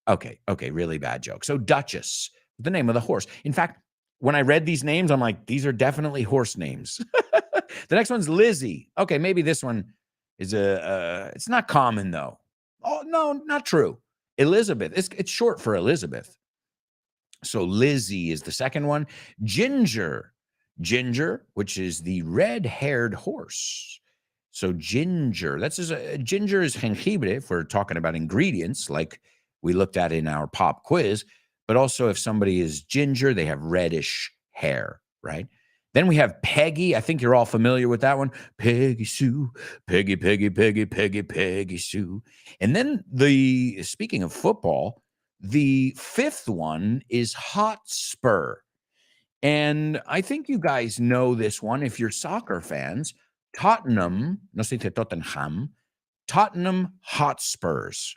Okay, really bad joke. So Duchess, the name of the horse. In fact, when I read these names, I'm like, these are definitely horse names. The next one's Lizzie. Okay, maybe this one is it's not common though. Oh, no, not true. Elizabeth, it's short for Elizabeth. So Lizzie is the second one. Ginger, which is the red-haired horse. So Ginger, ginger is jengibre if we're talking about ingredients like we looked at in our pop quiz, but also if somebody is ginger, they have reddish hair, right? Then we have Peggy. I think you're all familiar with that one. Peggy Sue, Peggy, Peggy, Peggy, Peggy, Peggy Sue. And then speaking of football, the fifth one is Hotspur. And I think you guys know this one if you're soccer fans. Tottenham, no se dice Tottenham, Tottenham Hotspurs.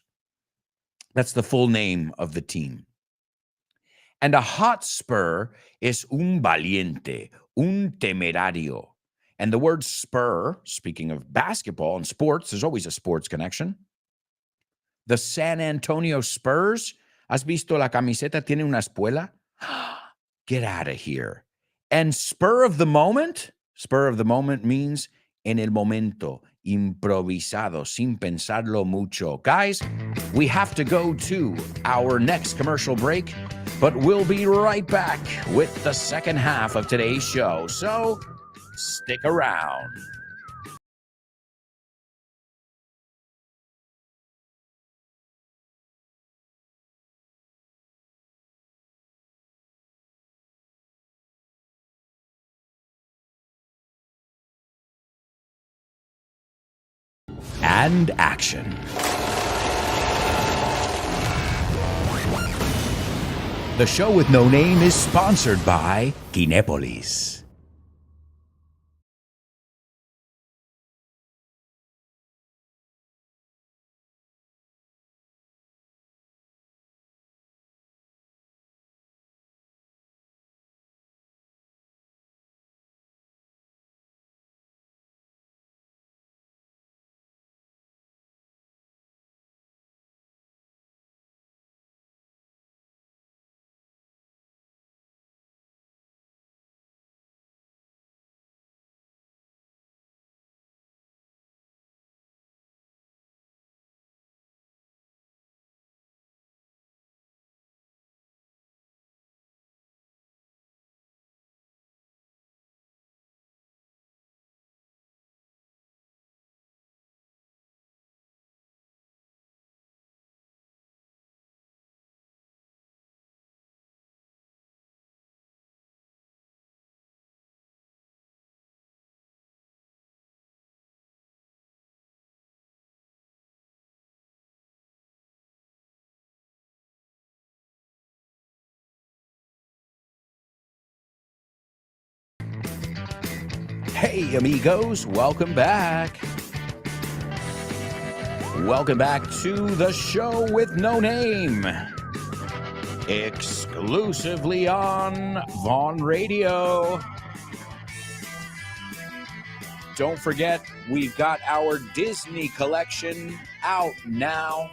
That's the full name of the team. And a Hotspur is un valiente, un temerario. And the word spur, speaking of basketball and sports, there's always a sports connection. The San Antonio Spurs, ¿has visto la camiseta? Tiene una espuela. Get out of here. And spur of the moment means en el momento, improvisado, sin pensarlo mucho. Guys, we have to go to our next commercial break, but we'll be right back with the second half of today's show. So stick around. And action. The show with no name is sponsored by Kinepolis. Hey, amigos, welcome back. Welcome back to the show with no name. Exclusively on Vaughn Radio. Don't forget, we've got our Disney collection out now.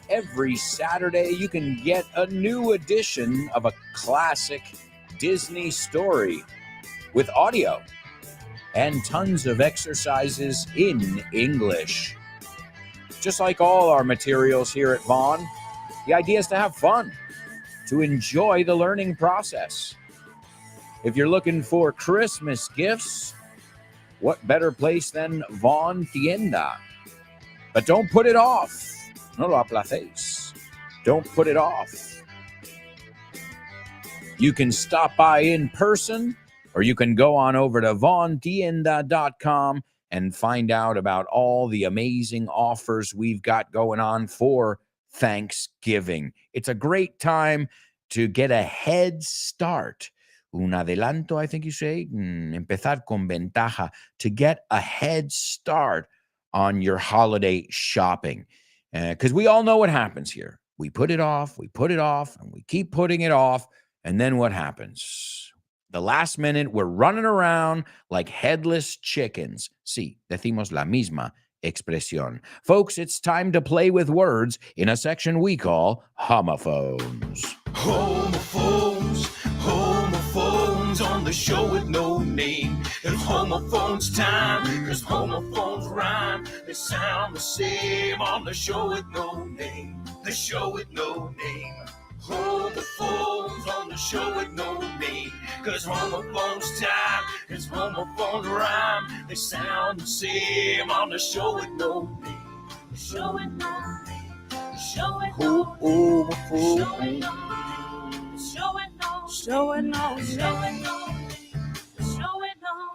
Every Saturday, you can get a new edition of a classic Disney story with audio and tons of exercises in English. Just like all our materials here at Vaughn, the idea is to have fun, to enjoy the learning process. If you're looking for Christmas gifts, what better place than Vaughn Tienda? But don't put it off. No lo aplaces. Don't put it off. You can stop by in person, or you can go on over to vaughntienda.com and find out about all the amazing offers we've got going on for Thanksgiving. It's a great time to get a head start. Un adelanto, I think you say. Empezar con ventaja. To get a head start on your holiday shopping. Because we all know what happens here. We put it off, and we keep putting it off. And then what happens? The last minute, we're running around like headless chickens. Sí, decimos la misma expresión. Folks, it's time to play with words in a section we call homophones. Homophones, homophones on the show with no name. It's homophones time, cause homophones rhyme. They sound the same on the show with no name. The show with no name. Homophones on the show with no name. Cause homophones time, it's homophones rhyme. They sound the same on the show with no name. The show with no name. The show with no name. The show with no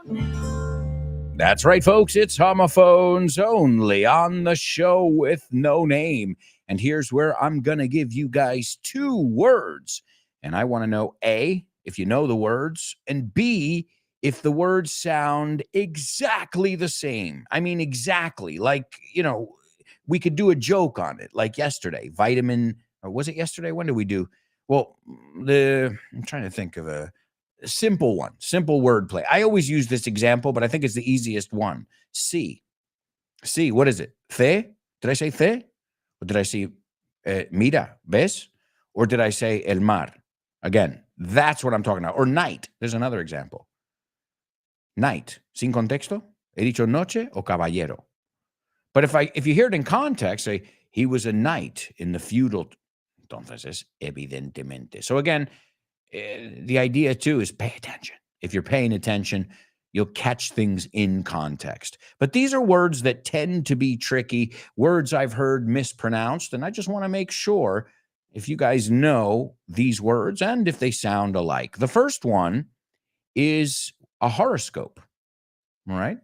name. That's right, folks. It's homophones only on the show with no name. And here's where I'm going to give you guys two words. And I want to know, A, if you know the words, and B, if the words sound exactly the same. I mean, exactly. Like, we could do a joke on it, like yesterday. Vitamin, or was it yesterday? When did we do? Well, I'm trying to think of a simple one, simple wordplay. I always use this example, but I think it's the easiest one. C, what is it? Fe? Did I say fe? Or did I say mira, ves? Or did I say el mar? Again, that's what I'm talking about. Or night. There's another example. Night. Sin contexto. He dicho noche o caballero. But if you hear it in context, say, he was a knight in the feudal. Entonces es evidentemente. So again, the idea too is pay attention. If you're paying attention, you'll catch things in context. But these are words that tend to be tricky, words I've heard mispronounced, and I just want to make sure if you guys know these words and if they sound alike. The first one is a horoscope, all right?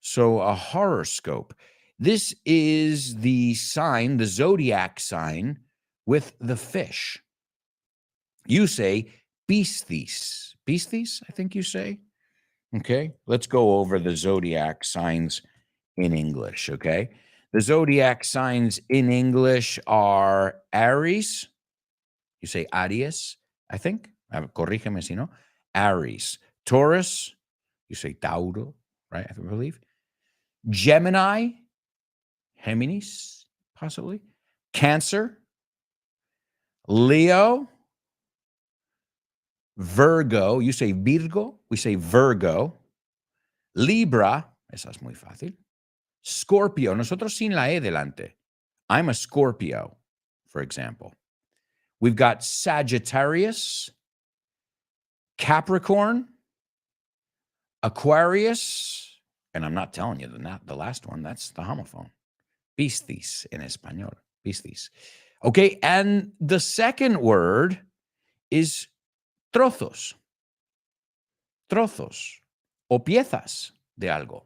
So a horoscope. This is the sign, the zodiac sign, with the fish. You say Piscis. Piscis, I think you say. Okay, let's go over the zodiac signs in English, okay? The zodiac signs in English are Aries. You say Aries, I think. Corrígeme si no. Aries. Taurus. You say Tauro, right? I believe. Gemini. Géminis, possibly. Cancer. Leo. Virgo, you say Virgo, we say Virgo. Libra, esa es muy fácil. Scorpio, nosotros sin la E delante. I'm a Scorpio, for example. We've got Sagittarius, Capricorn, Aquarius, and I'm not telling you the last one, that's the homophone. Piscis in español, Piscis. Okay, and the second word is trozos. Trozos o piezas de algo.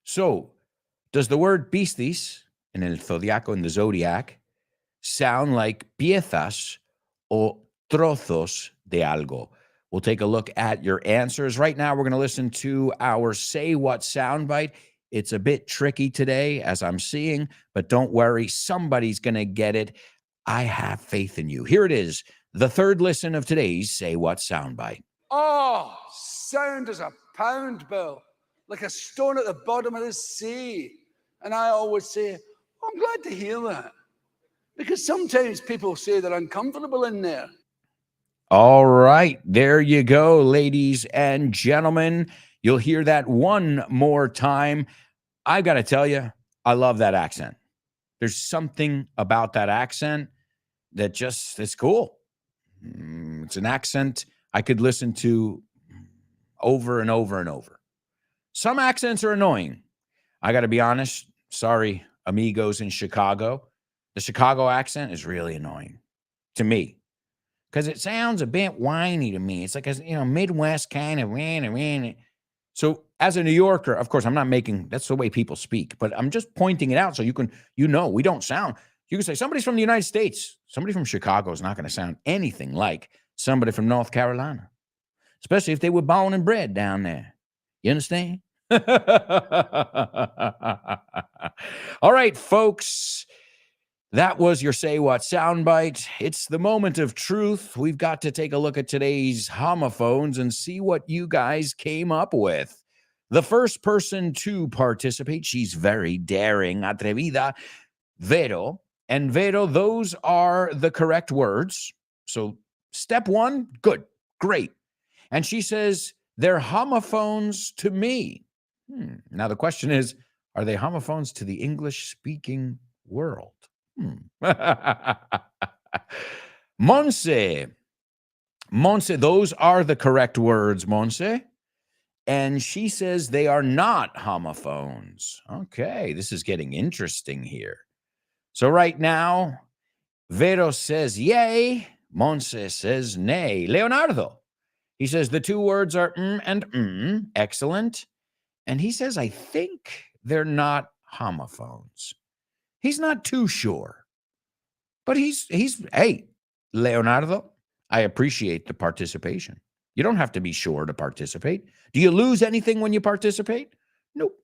So, does the word Piscis in el zodiaco, in the zodiac, sound like piezas o trozos de algo? We'll take a look at your answers. Right now, we're going to listen to our Say What soundbite. It's a bit tricky today, as I'm seeing, but don't worry. Somebody's going to get it. I have faith in you. Here it is, the third listen of today's Say What soundbite. Oh, sound as a pound bill, like a stone at the bottom of the sea. And I always say, oh, I'm glad to hear that. Because sometimes people say they're uncomfortable in there. All right, there you go, ladies and gentlemen. You'll hear that one more time. I got to tell you, I love that accent. There's something about that accent that just is cool. It's an accent I could listen to over and over and over. Some accents are annoying. I got to be honest. Sorry, amigos in Chicago. The Chicago accent is really annoying to me because it sounds a bit whiny to me. It's like a Midwest kind of ran. So as a New Yorker, of course, I'm not making, that's the way people speak, but I'm just pointing it out so you can, we don't sound, you can say somebody's from the United States. Somebody from Chicago is not going to sound anything like somebody from North Carolina, especially if they were born and bred down there. You understand? All right, folks. That was your Say What soundbite. It's the moment of truth. We've got to take a look at today's homophones and see what you guys came up with. The first person to participate, she's very daring, atrevida, Vero. And Vero, those are the correct words. So step one, good, great. And she says, they're homophones to me. Now the question is, are they homophones to the English-speaking world? Monse, those are the correct words, Monse. And she says they are not homophones. Okay, this is getting interesting here. So right now, Vero says yay, Monse says nay. Leonardo, he says the two words are and excellent. And he says, I think they're not homophones. He's not too sure, but hey, Leonardo, I appreciate the participation. You don't have to be sure to participate. Do you lose anything when you participate? Nope.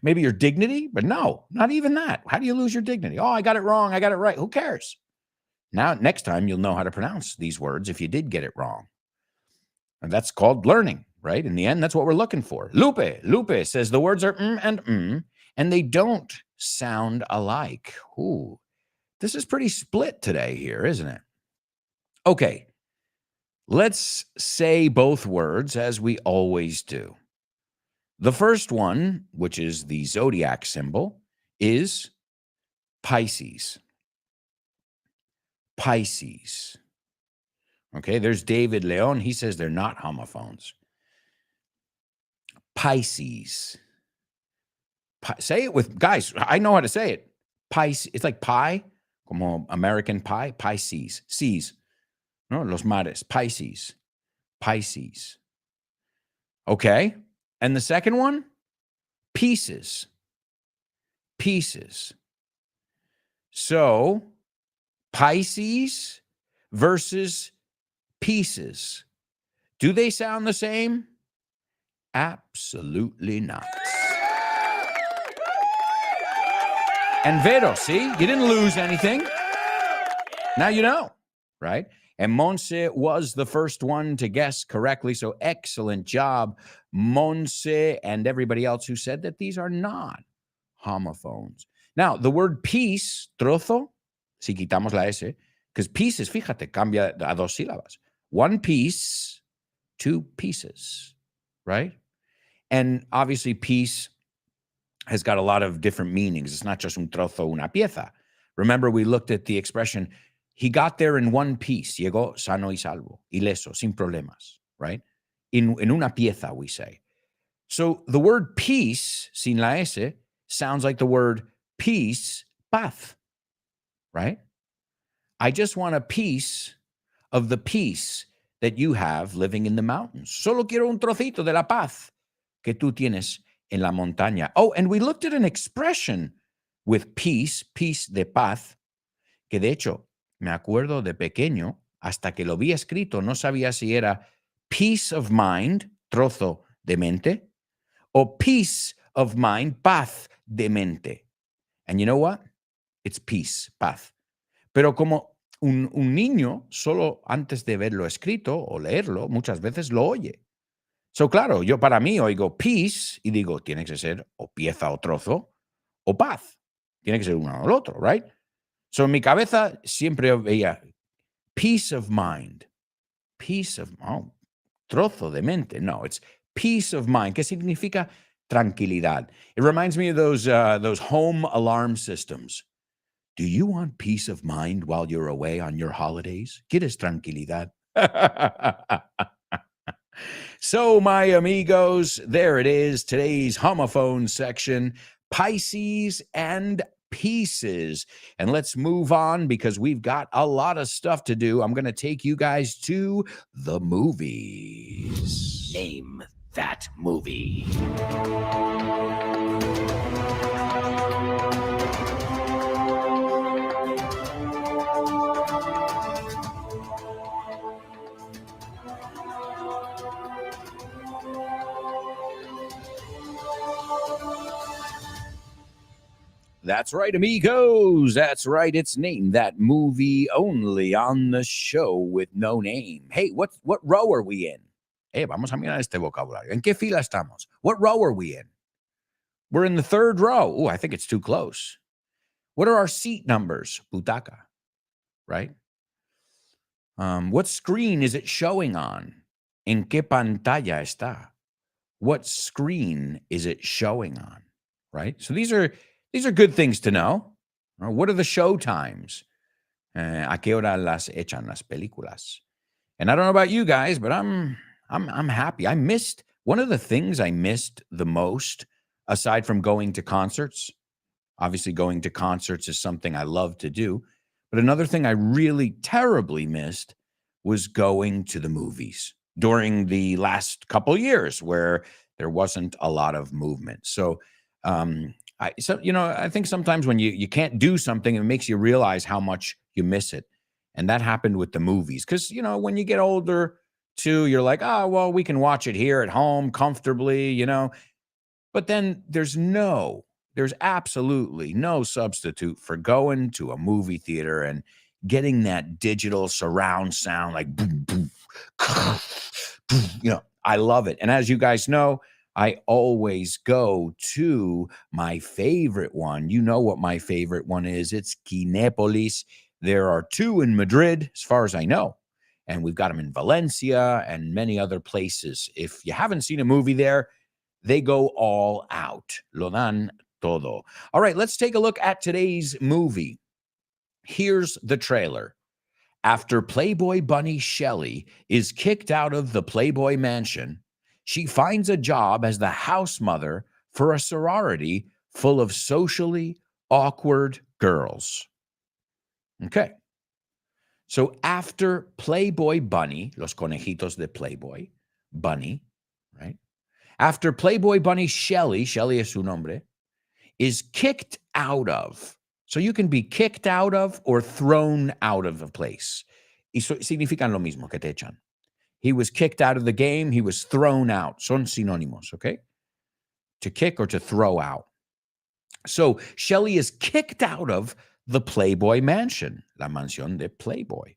Maybe your dignity, but no, not even that. How do you lose your dignity? Oh, I got it wrong. I got it right. Who cares? Now, next time you'll know how to pronounce these words if you did get it wrong. And that's called learning, right? In the end, that's what we're looking for. Lupe says the words are and they don't sound alike. Ooh, this is pretty split today here, isn't it? Okay, let's say both words as we always do. The first one, which is the zodiac symbol, is Pisces. Pisces. Okay, there's David Leon. He says they're not homophones. Pisces. Say it with, guys, I know how to say it. Pisces. It's like pie, como American pie. Pisces. Seas. No, los mares. Pisces. Pisces. Okay. And the second one? Pieces. Pieces. So, Pisces versus pieces. Do they sound the same? Absolutely not. And Vero, see, you didn't lose anything. Now you know, right? And Monse was the first one to guess correctly. So excellent job, Monse, and everybody else who said that these are not homophones. Now, the word piece, trozo, si quitamos la S, because pieces, fíjate, cambia a dos sílabas. One piece, two pieces, right? And obviously, piece has got a lot of different meanings. It's not just un trozo, una pieza. Remember, we looked at the expression, he got there in one piece, llegó sano y salvo, ileso, sin problemas, right? En una pieza, we say. So the word peace, sin la S, sounds like the word peace, paz, right? I just want a piece of the peace that you have living in the mountains. Solo quiero un trocito de la paz que tú tienes en la montaña. Oh, and we looked at an expression with peace, peace de paz, que de hecho, me acuerdo de pequeño, hasta que lo vi escrito, no sabía si era peace of mind, trozo de mente, O peace of mind, paz de mente. And you know what? It's peace, paz. Pero como un niño, solo antes de verlo escrito o leerlo, muchas veces lo oye. So, claro, yo para mí oigo peace y digo, tiene que ser o pieza o trozo o paz. Tiene que ser uno o el otro, right? So, en mi cabeza siempre veía peace of mind. Peace of mind. Trozo de mente. No, it's peace of mind. ¿Qué significa tranquilidad? It reminds me of those home alarm systems. Do you want peace of mind while you're away on your holidays? ¿Quieres tranquilidad? So, my amigos, there it is, today's homophone section, Pisces and pieces. And let's move on because we've got a lot of stuff to do. I'm going to take you guys to the movies. Name that movie. That's right, amigos. That's right. It's Name That Movie only on the show with no name. Hey, what row are we in? Hey, vamos a mirar este vocabulario. ¿En qué fila estamos? What row are we in? We're in the third row. Oh, I think it's too close. What are our seat numbers? Butaca, right? What screen is it showing on? ¿En qué pantalla está? What screen is it showing on? Right? So these are good things to know. What are the show times? ¿A qué hora las echan las películas? And I don't know about you guys, but I'm happy. I missed one of the things I missed the most, aside from going to concerts. Obviously, going to concerts is something I love to do. But another thing I really terribly missed was going to the movies during the last couple years where there wasn't a lot of movement. So, I think sometimes when you can't do something, it makes you realize how much you miss it. And that happened with the movies. Because, when you get older, too, you're like, oh, well, we can watch it here at home comfortably, But then there's absolutely no substitute for going to a movie theater and getting that digital surround sound, like boom, boom, I love it. And as you guys know, I always go to my favorite one. You know what my favorite one is. It's Kinépolis. There are two in Madrid, as far as I know. And we've got them in Valencia and many other places. If you haven't seen a movie there, they go all out. Lo dan todo. All right, let's take a look at today's movie. Here's the trailer. After Playboy bunny Shelly is kicked out of the Playboy mansion, she finds a job as the house mother for a sorority full of socially awkward girls. Okay. So after Playboy bunny, los conejitos de Playboy, bunny, right? After Playboy bunny Shelly es su nombre, is kicked out of. So you can be kicked out of or thrown out of a place. Y significan lo mismo, que te echan. He was kicked out of the game. He was thrown out. Son sinónimos, okay? To kick or to throw out. So Shelly is kicked out of the Playboy mansion, la mansión de Playboy.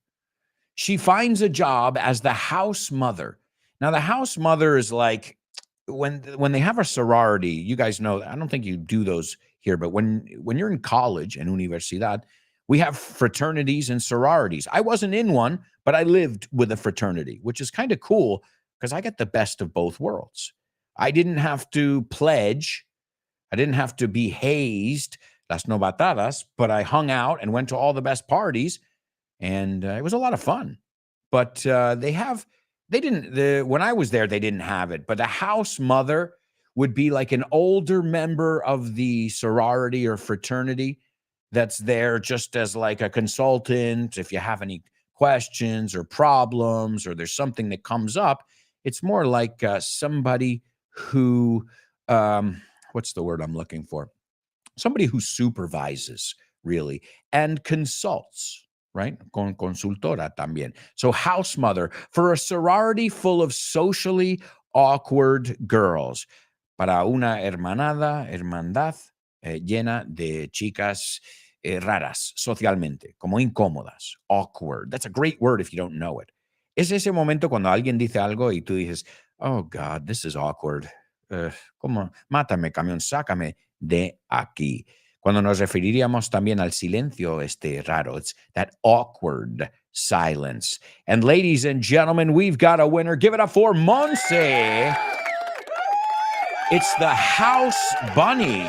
She finds a job as the house mother. Now, the house mother is like, when they have a sorority, you guys know, I don't think you do those here, but when you're in college and universidad, we have fraternities and sororities. I wasn't in one, but I lived with a fraternity, which is kind of cool because I get the best of both worlds. I didn't have to pledge. I didn't have to be hazed, las novatadas, but I hung out and went to all the best parties, and it was a lot of fun. But when I was there, they didn't have it. But the house mother would be like an older member of the sorority or fraternity that's there just as like a consultant. If you have any questions or problems or there's something that comes up, it's more like somebody who, what's the word I'm looking for? Somebody who supervises, really, and consults, right? Con consultora también. So house mother for a sorority full of socially awkward girls. para una hermandad llena de chicas raras socialmente, como incómodas, awkward. That's a great word if you don't know it. Es ese momento cuando alguien dice algo y tú dices, oh God, this is awkward. ¿Cómo? Mátame, camión, sácame de aquí. Cuando nos referiríamos también al silencio raro. It's that awkward silence. And ladies and gentlemen, we've got a winner. Give it up for Monse. It's the House Bunny.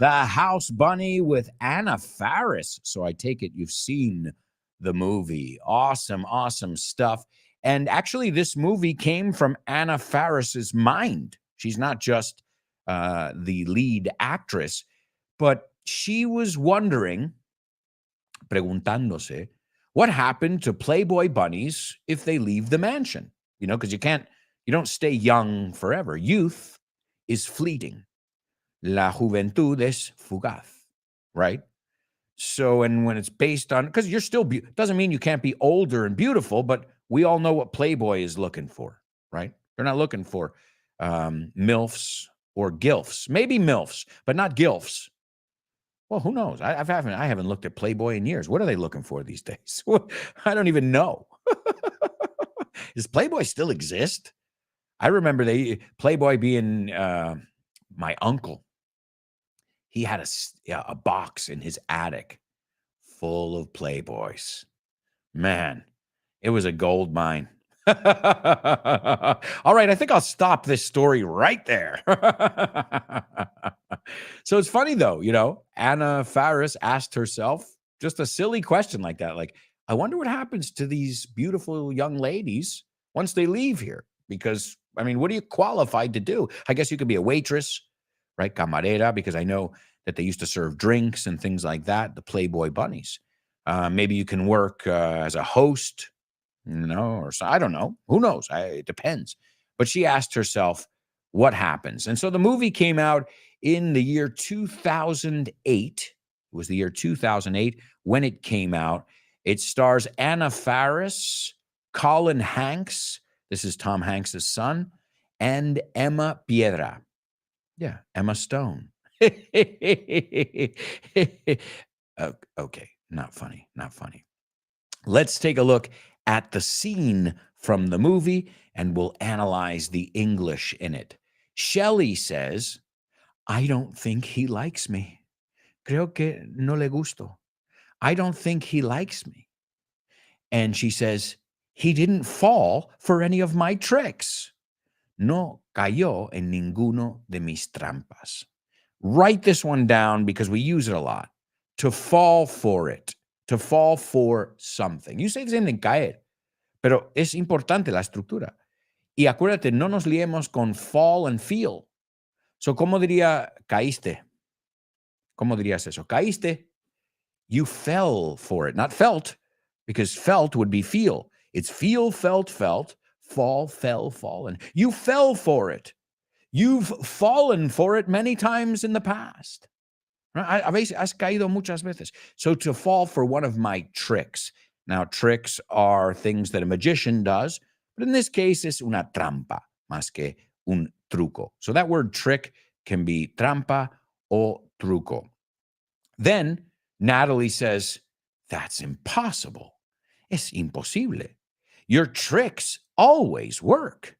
The House Bunny with Anna Faris. So I take it you've seen the movie. Awesome, awesome stuff. And actually, this movie came from Anna Faris's mind. She's not just the lead actress, but she was wondering, preguntándose, what happened to Playboy bunnies if they leave the mansion? You know, because you don't stay young forever. Youth is fleeting. La juventud es fugaz, right? So, and when it's based on, because you're still, doesn't mean you can't be older and beautiful, but we all know what Playboy is looking for, right? They're not looking for MILFs or GILFs. Maybe MILFs, but not GILFs. Well, who knows? I haven't looked at Playboy in years. What are they looking for these days? I don't even know. Does Playboy still exist? I remember Playboy being my uncle. He had a box in his attic full of Playboys. Man, it was a gold mine. All right, I think I'll stop this story right there. So it's funny, though, you know, Anna Faris asked herself just a silly question like that. Like, I wonder what happens to these beautiful young ladies once they leave here. Because, I mean, what are you qualified to do? I guess you could be a waitress, right? Camarera, because I know that they used to serve drinks and things like that, the Playboy bunnies. Maybe you can work as a host, you know, or so, I don't know. Who knows? It depends. But she asked herself, what happens? And so the movie came out in the year 2008. It was the year 2008 when it came out. It stars Anna Faris, Colin Hanks. This is Tom Hanks' son, and Emma Piedra. Yeah, Emma Stone. Okay, not funny. Let's take a look at the scene from the movie, and we'll analyze the English in it. Shelley says, I don't think he likes me. Creo que no le gusto. I don't think he likes me. And she says, he didn't fall for any of my tricks. No cayó en ninguno de mis trampas. Write this one down because we use it a lot. To fall for it. To fall for something. You say the same thing, caer. Pero es importante la estructura. Y acuérdate, no nos liemos con fall and feel. So, ¿cómo diría caíste? ¿Cómo dirías eso? Caíste. You fell for it, not felt, because felt would be feel. It's feel, felt, fall, fell, fallen. You fell for it. You've fallen for it many times in the past. Has caído muchas veces. So to fall for one of my tricks. Now, tricks are things that a magician does, but in this case, it's una trampa, más que un truco. So that word trick can be trampa o truco. Then Natalie says, that's impossible. Es imposible. Your tricks always work.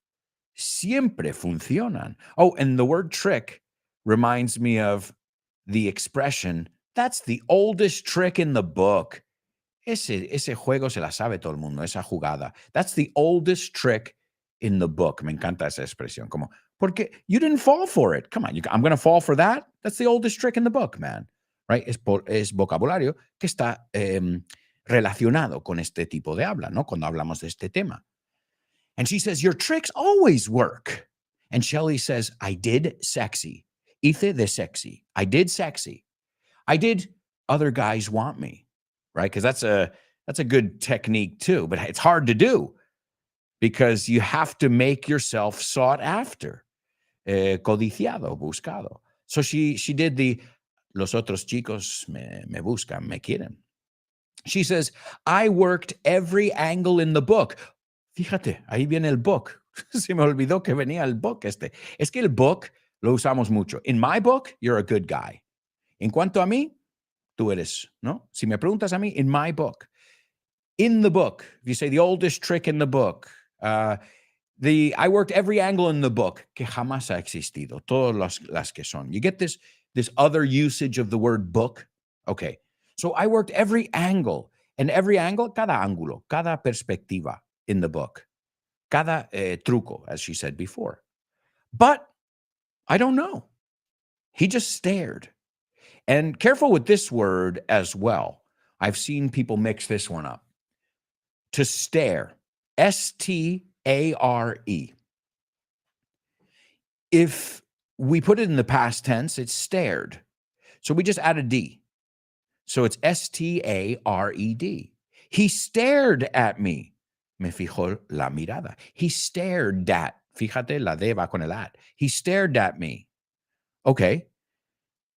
Siempre funcionan. Oh, and the word trick reminds me of the expression, that's the oldest trick in the book. Ese juego se la sabe todo el mundo, esa jugada. That's the oldest trick in the book. Me encanta esa expresión. Como, porque you didn't fall for it. Come on, I'm going to fall for that? That's the oldest trick in the book, man. Right? Es vocabulario que está relacionado con este tipo de habla, ¿no? Cuando hablamos de este tema. And she says, your tricks always work. And Shelley says, I did sexy. Hice de sexy. I did sexy. I did other guys want me, right? Because that's a good technique too, but it's hard to do because you have to make yourself sought after, codiciado, buscado. So she did the los otros chicos me buscan, me quieren. She says, I worked every angle in the book. Fíjate, ahí viene el book. Se me olvidó que venía el book este. Es que el book lo usamos mucho. In my book, you're a good guy. En cuanto a mí, tú eres, ¿no? Si me preguntas a mí, in my book. In the book, if you say the oldest trick in the book, I worked every angle in the book que jamás ha existido, todas las que son. You get this other usage of the word book? Okay. So I worked every angle, and every angle, cada ángulo, cada perspectiva in the book, cada truco, as she said before. But I don't know. He just stared. And careful with this word as well. I've seen people mix this one up. To stare, S-T-A-R-E. If we put it in the past tense, it's stared. So we just add a D. So it's S-T-A-R-E-D. He stared at me. Me fijó la mirada. He stared at. Fíjate, la D va con el at. He stared at me. Okay.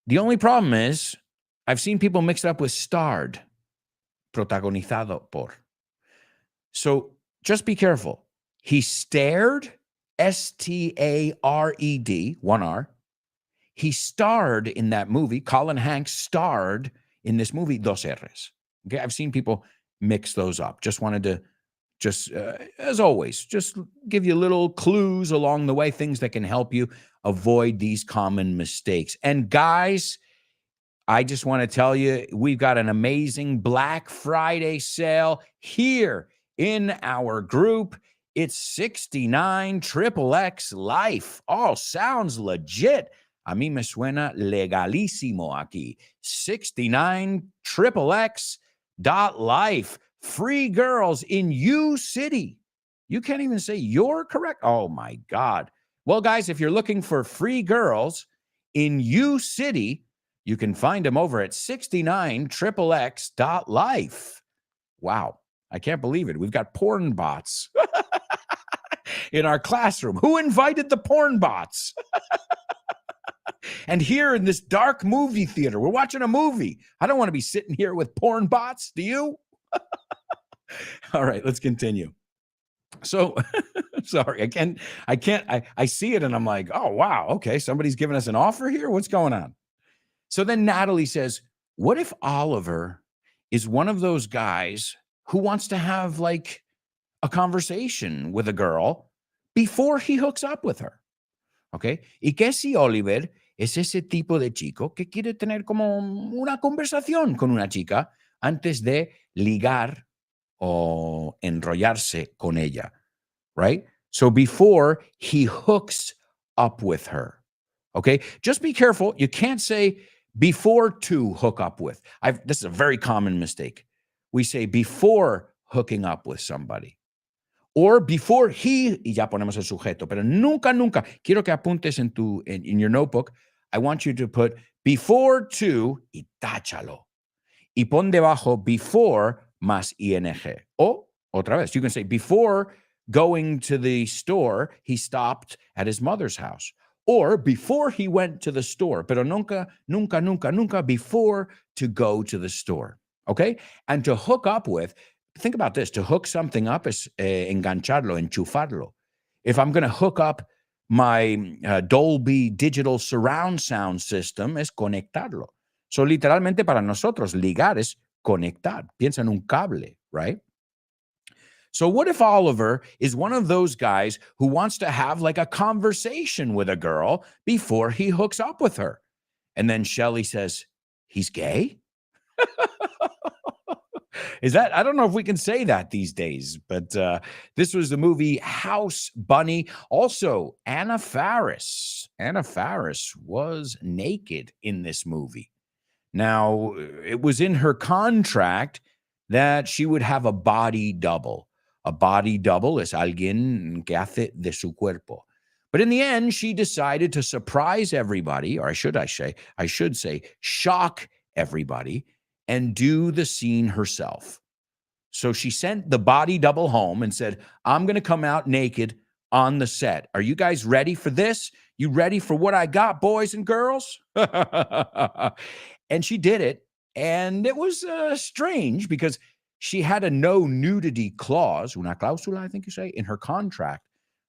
The only problem is I've seen people mix it up with starred. Protagonizado por. So just be careful. He stared, S-T-A-R-E-D, one R. He starred in that movie. Colin Hanks starred in this movie, dos R's. Okay, I've seen people mix those up. Just wanted to, as always, just give you little clues along the way, things that can help you avoid these common mistakes. And guys, I just want to tell you, we've got an amazing Black Friday sale here in our group. It's 69 XXX Life. Oh, sounds legit. A mí me suena legalísimo aquí. 69 XXX Life. Free girls in U City. You can't even say you're correct. Oh my God. Well, guys, if you're looking for free girls in U City, you can find them over at 69 XXX Life. Wow. I can't believe it. We've got porn bots in our classroom. Who invited the porn bots? And here in this dark movie theater, we're watching a movie. I don't want to be sitting here with porn bots. Do you? All right, let's continue. So, sorry, I see it and I'm like, oh, wow. Okay. Somebody's giving us an offer here. What's going on? So then Natalie says, what if Oliver is one of those guys who wants to have like a conversation with a girl before he hooks up with her? Okay. ¿Y qué si Oliver es ese tipo de chico que quiere tener como una conversación con una chica antes de ligar o enrollarse con ella, right? So before he hooks up with her, okay? Just be careful. You can't say before to hook up with. This is a very common mistake. We say before hooking up with somebody. Or before he, y ya ponemos el sujeto, pero nunca, quiero que apuntes in your notebook. I want you to put before to y táchalo. Y pon debajo before más ing. O otra vez, you can say before going to the store, he stopped at his mother's house. Or before he went to the store, pero nunca before to go to the store. Okay? And to hook up with, think about this, to hook something up is engancharlo, enchufarlo. If I'm going to hook up my Dolby digital surround sound system, es conectarlo. So literalmente para nosotros, ligar es conectar. Piensa en un cable, right? So what if Oliver is one of those guys who wants to have like a conversation with a girl before he hooks up with her? And then Shelley says, he's gay? Is that, I don't know if we can say that these days, but this was the movie House Bunny. Also, Anna Faris. Anna Faris was naked in this movie. Now, it was in her contract that she would have a body double. A body double es alguien que hace de su cuerpo. But in the end, she decided to surprise everybody, or I should say, shock everybody, and do the scene herself. So she sent the body double home and said, I'm going to come out naked on the set. Are you guys ready for this? You ready for what I got, boys and girls? And she did it. And it was strange because she had a no nudity clause, una cláusula, I think you say, in her contract.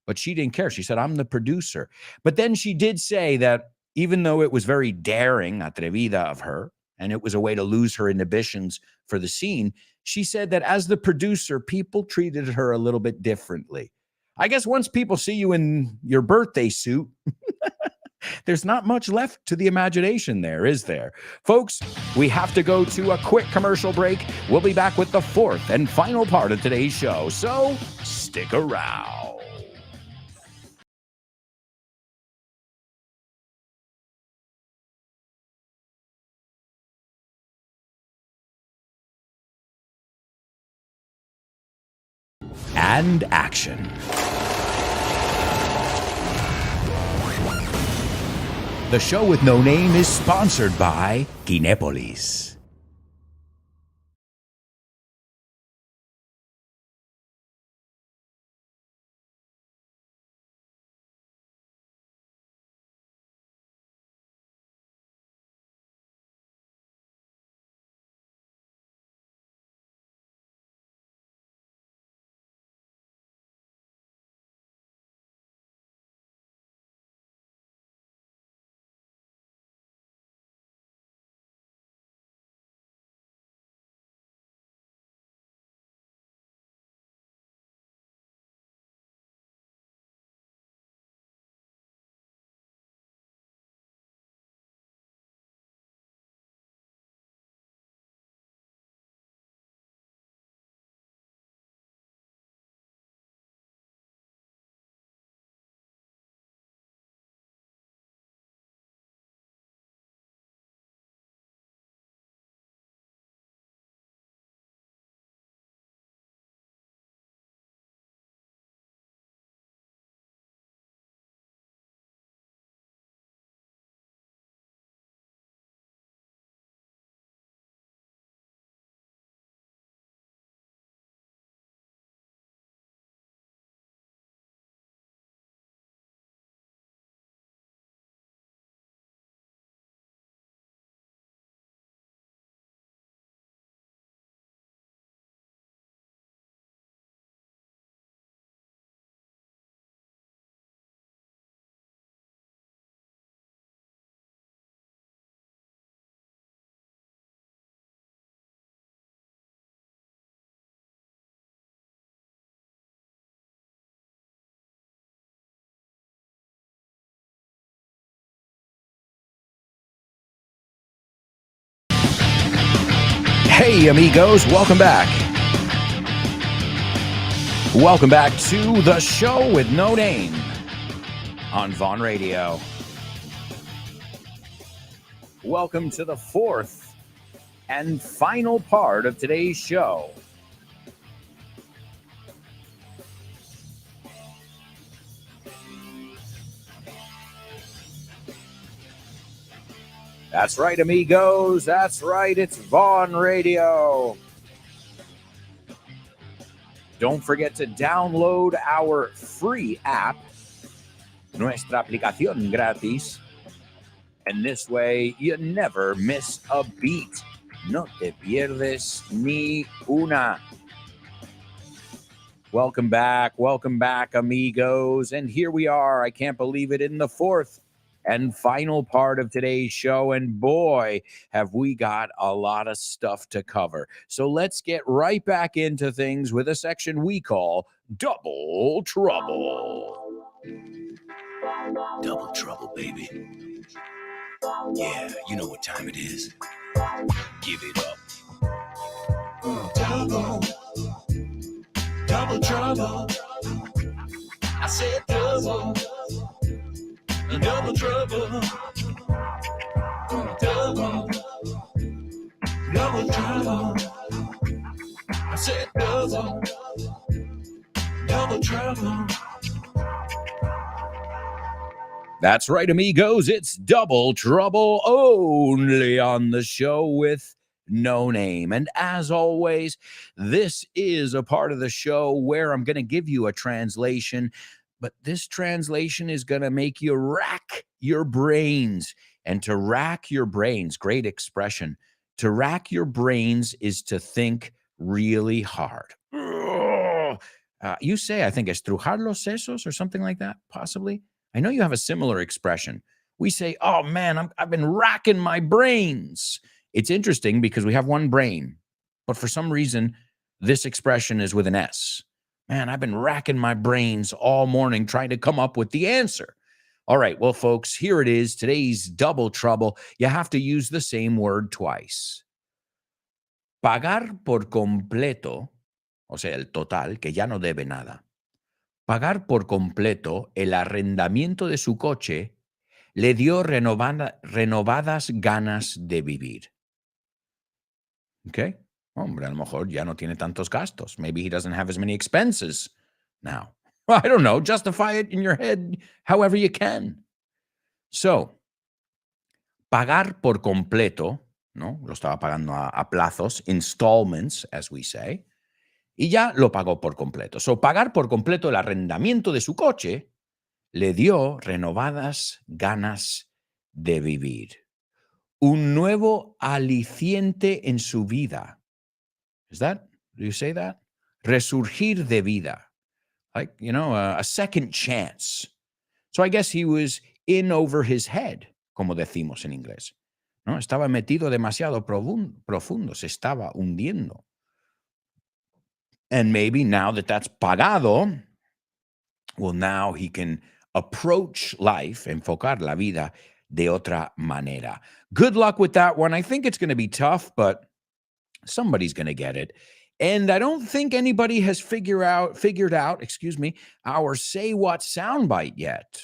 but she didn't care. She said, I'm the producer. But then she did say that even though it was very daring, atrevida of her, and it was a way to lose her inhibitions for the scene, she said that as the producer, people treated her a little bit differently. I guess once people see you in your birthday suit, there's not much left to the imagination there, is there? Folks, we have to go to a quick commercial break. We'll be back with the fourth and final part of today's show, so stick around. And action. The show with no name is sponsored by Kinepolis. Hey, amigos, welcome back. Welcome back to the show with no name on Vaughn Radio. Welcome to the fourth and final part of today's show. That's right, amigos. That's right. It's Vaughn Radio. Don't forget to download our free app, nuestra aplicación gratis. And this way, you never miss a beat. No te pierdes ni una. Welcome back, amigos. And here we are. I can't believe it, in the fourth and final part of today's show. And boy, have we got a lot of stuff to cover. So let's get right back into things with a section we call Double Trouble. Double trouble, baby. Yeah, you know what time it is. Give it up. Double trouble. I said double trouble. Double trouble. I said double trouble. That's right, amigos. It's Double Trouble, only on the show with no name. And as always, this is a part of the show where I'm going to give you a translation, but this translation is going to make you rack your brains. And to rack your brains, great expression. To rack your brains is to think really hard. You say, I think, estrujar los sesos or something like that, possibly. I know you have a similar expression. We say, oh man, I've been racking my brains. It's interesting because we have one brain, but for some reason, this expression is with an S. Man, I've been racking my brains all morning trying to come up with the answer. All right, well, folks, here it is. Today's double trouble. You have to use the same word twice. Pagar por completo, o sea, el total, que ya no debe nada. Pagar por completo el arrendamiento de su coche le dio renovadas ganas de vivir. Okay? Hombre, a lo mejor ya no tiene tantos gastos. Maybe he doesn't have as many expenses now. Well, I don't know. Justify it in your head however you can. So, pagar por completo, ¿no? Lo estaba pagando a plazos, installments, as we say, y ya lo pagó por completo. So, pagar por completo el arrendamiento de su coche le dio renovadas ganas de vivir. Un nuevo aliciente en su vida. Do you say that? Resurgir de vida. Like, a second chance. So I guess he was in over his head, como decimos en inglés. ¿No? Estaba metido demasiado profundo, se estaba hundiendo. And maybe now that that's pagado, well, now he can approach life, enfocar la vida de otra manera. Good luck with that one. I think it's going to be tough, but somebody's going to get it. And I don't think anybody has figured out, our say what soundbite yet.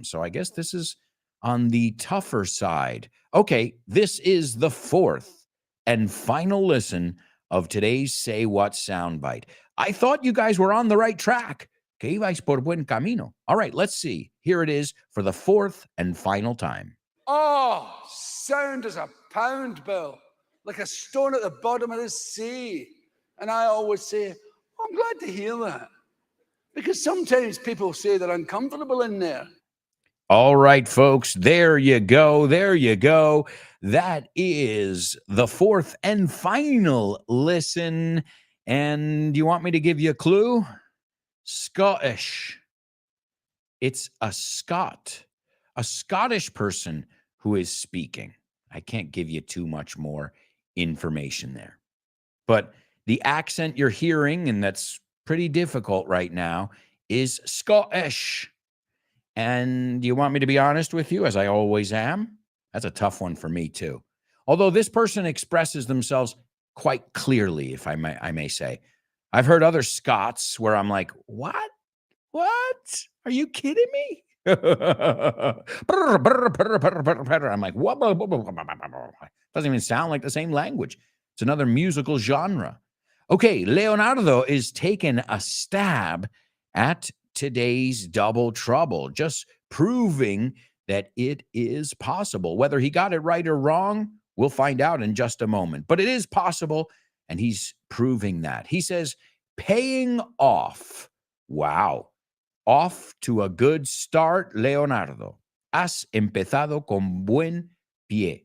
So I guess this is on the tougher side. Okay, this is the fourth and final listen of today's Say What soundbite. I thought you guys were on the right track. Que ibais por buen camino. All right, let's see. Here it is for the fourth and final time. Oh, sound as a pound bill, like a stone at the bottom of the sea. And I always say, oh, I'm glad to hear that. Because sometimes people say they're uncomfortable in there. All right, folks, there you go. There you go. That is the fourth and final listen. And you want me to give you a clue? Scottish. It's a Scottish person who is speaking. I can't give you too much more information there. But the accent you're hearing, and that's pretty difficult right now, is Scottish. And you want me to be honest with you, as I always am? That's a tough one for me, too. Although this person expresses themselves quite clearly, if I may say. I've heard other Scots where I'm like, what? Are you kidding me? I'm like, what? Doesn't even sound like the same language. It's another musical genre. Okay, Leonardo is taking a stab at today's double trouble, just proving that it is possible. Whether he got it right or wrong, we'll find out in just a moment. But it is possible, and he's proving that. He says, paying off. Wow. Off to a good start, Leonardo. Has empezado con buen pie.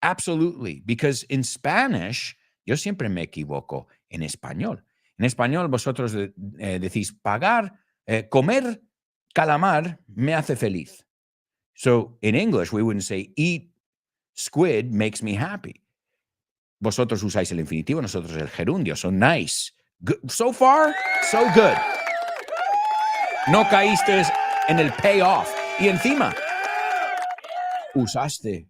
Absolutely, because in Spanish, yo siempre me equivoco en español. En español, vosotros decís pagar, comer calamar me hace feliz. So in English, we wouldn't say eat squid makes me happy. Vosotros usáis el infinitivo, nosotros el gerundio. So nice. Good. So far, so good. No caíste en el payoff. Y encima, usaste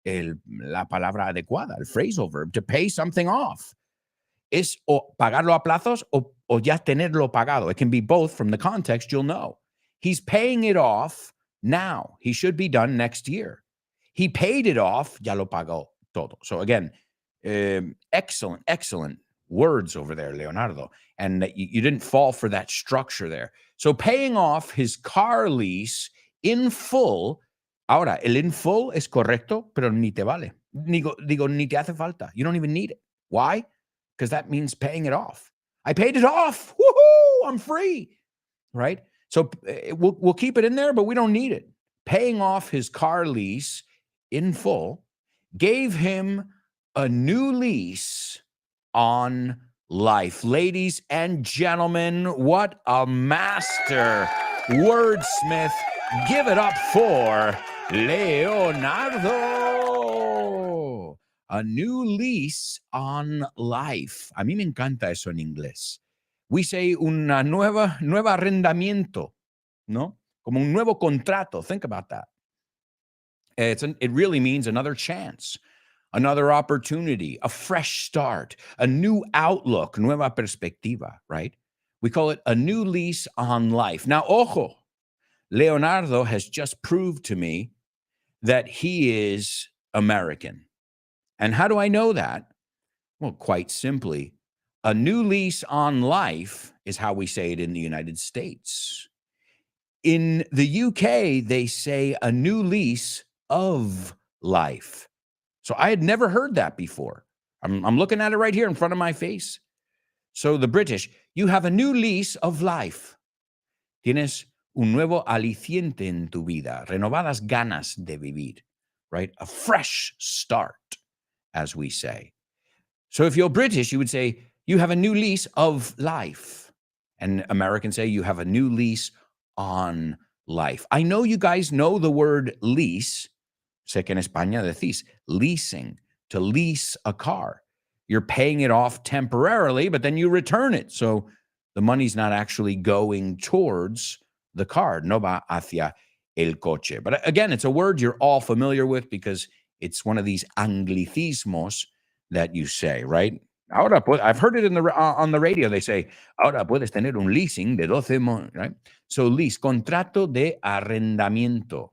la palabra adecuada, el phrasal verb, to pay something off. Es o pagarlo a plazos o ya tenerlo pagado. It can be both. From the context, you'll know. He's paying it off now. He should be done next year. He paid it off, ya lo pagó todo. So again, excellent words over there, Leonardo. And you didn't fall for that structure there. So paying off his car lease in full. Ahora, el in full es correcto, pero ni te vale. Digo, ni te hace falta. You don't even need it. Why? Because that means paying it off. I paid it off. Woohoo! I'm free. Right? So we'll keep it in there, but we don't need it. Paying off his car lease in full gave him a new lease on life. Ladies and gentlemen, what a master wordsmith. Give it up for Leonardo. A new lease on life. A mí me encanta eso en inglés. We say una nuevo arrendamiento, ¿no? Como un nuevo contrato. Think about that. It really means another chance, another opportunity, a fresh start, a new outlook, nueva perspectiva, right? We call it a new lease on life. Now, ojo, Leonardo has just proved to me that he is American. And how do I know that? Well, quite simply, a new lease on life is how we say it in the United States. In the UK, they say a new lease of life. So I had never heard that before. I'm looking at it right here in front of my face. So the British, you have a new lease of life. Tienes un nuevo aliciente en tu vida, renovadas ganas de vivir, right? A fresh start, as we say. So if you're British, you would say, you have a new lease of life. And Americans say, you have a new lease on life. I know you guys know the word lease. Sé que en España decís leasing, to lease a car. You're paying it off temporarily, but then you return it. So the money's not actually going towards the car. No va hacia el coche. But again, it's a word you're all familiar with because it's one of these anglicismos that you say, right? Ahora, I've heard it on the radio. They say, ahora puedes tener un leasing de 12 months, right? So lease, contrato de arrendamiento.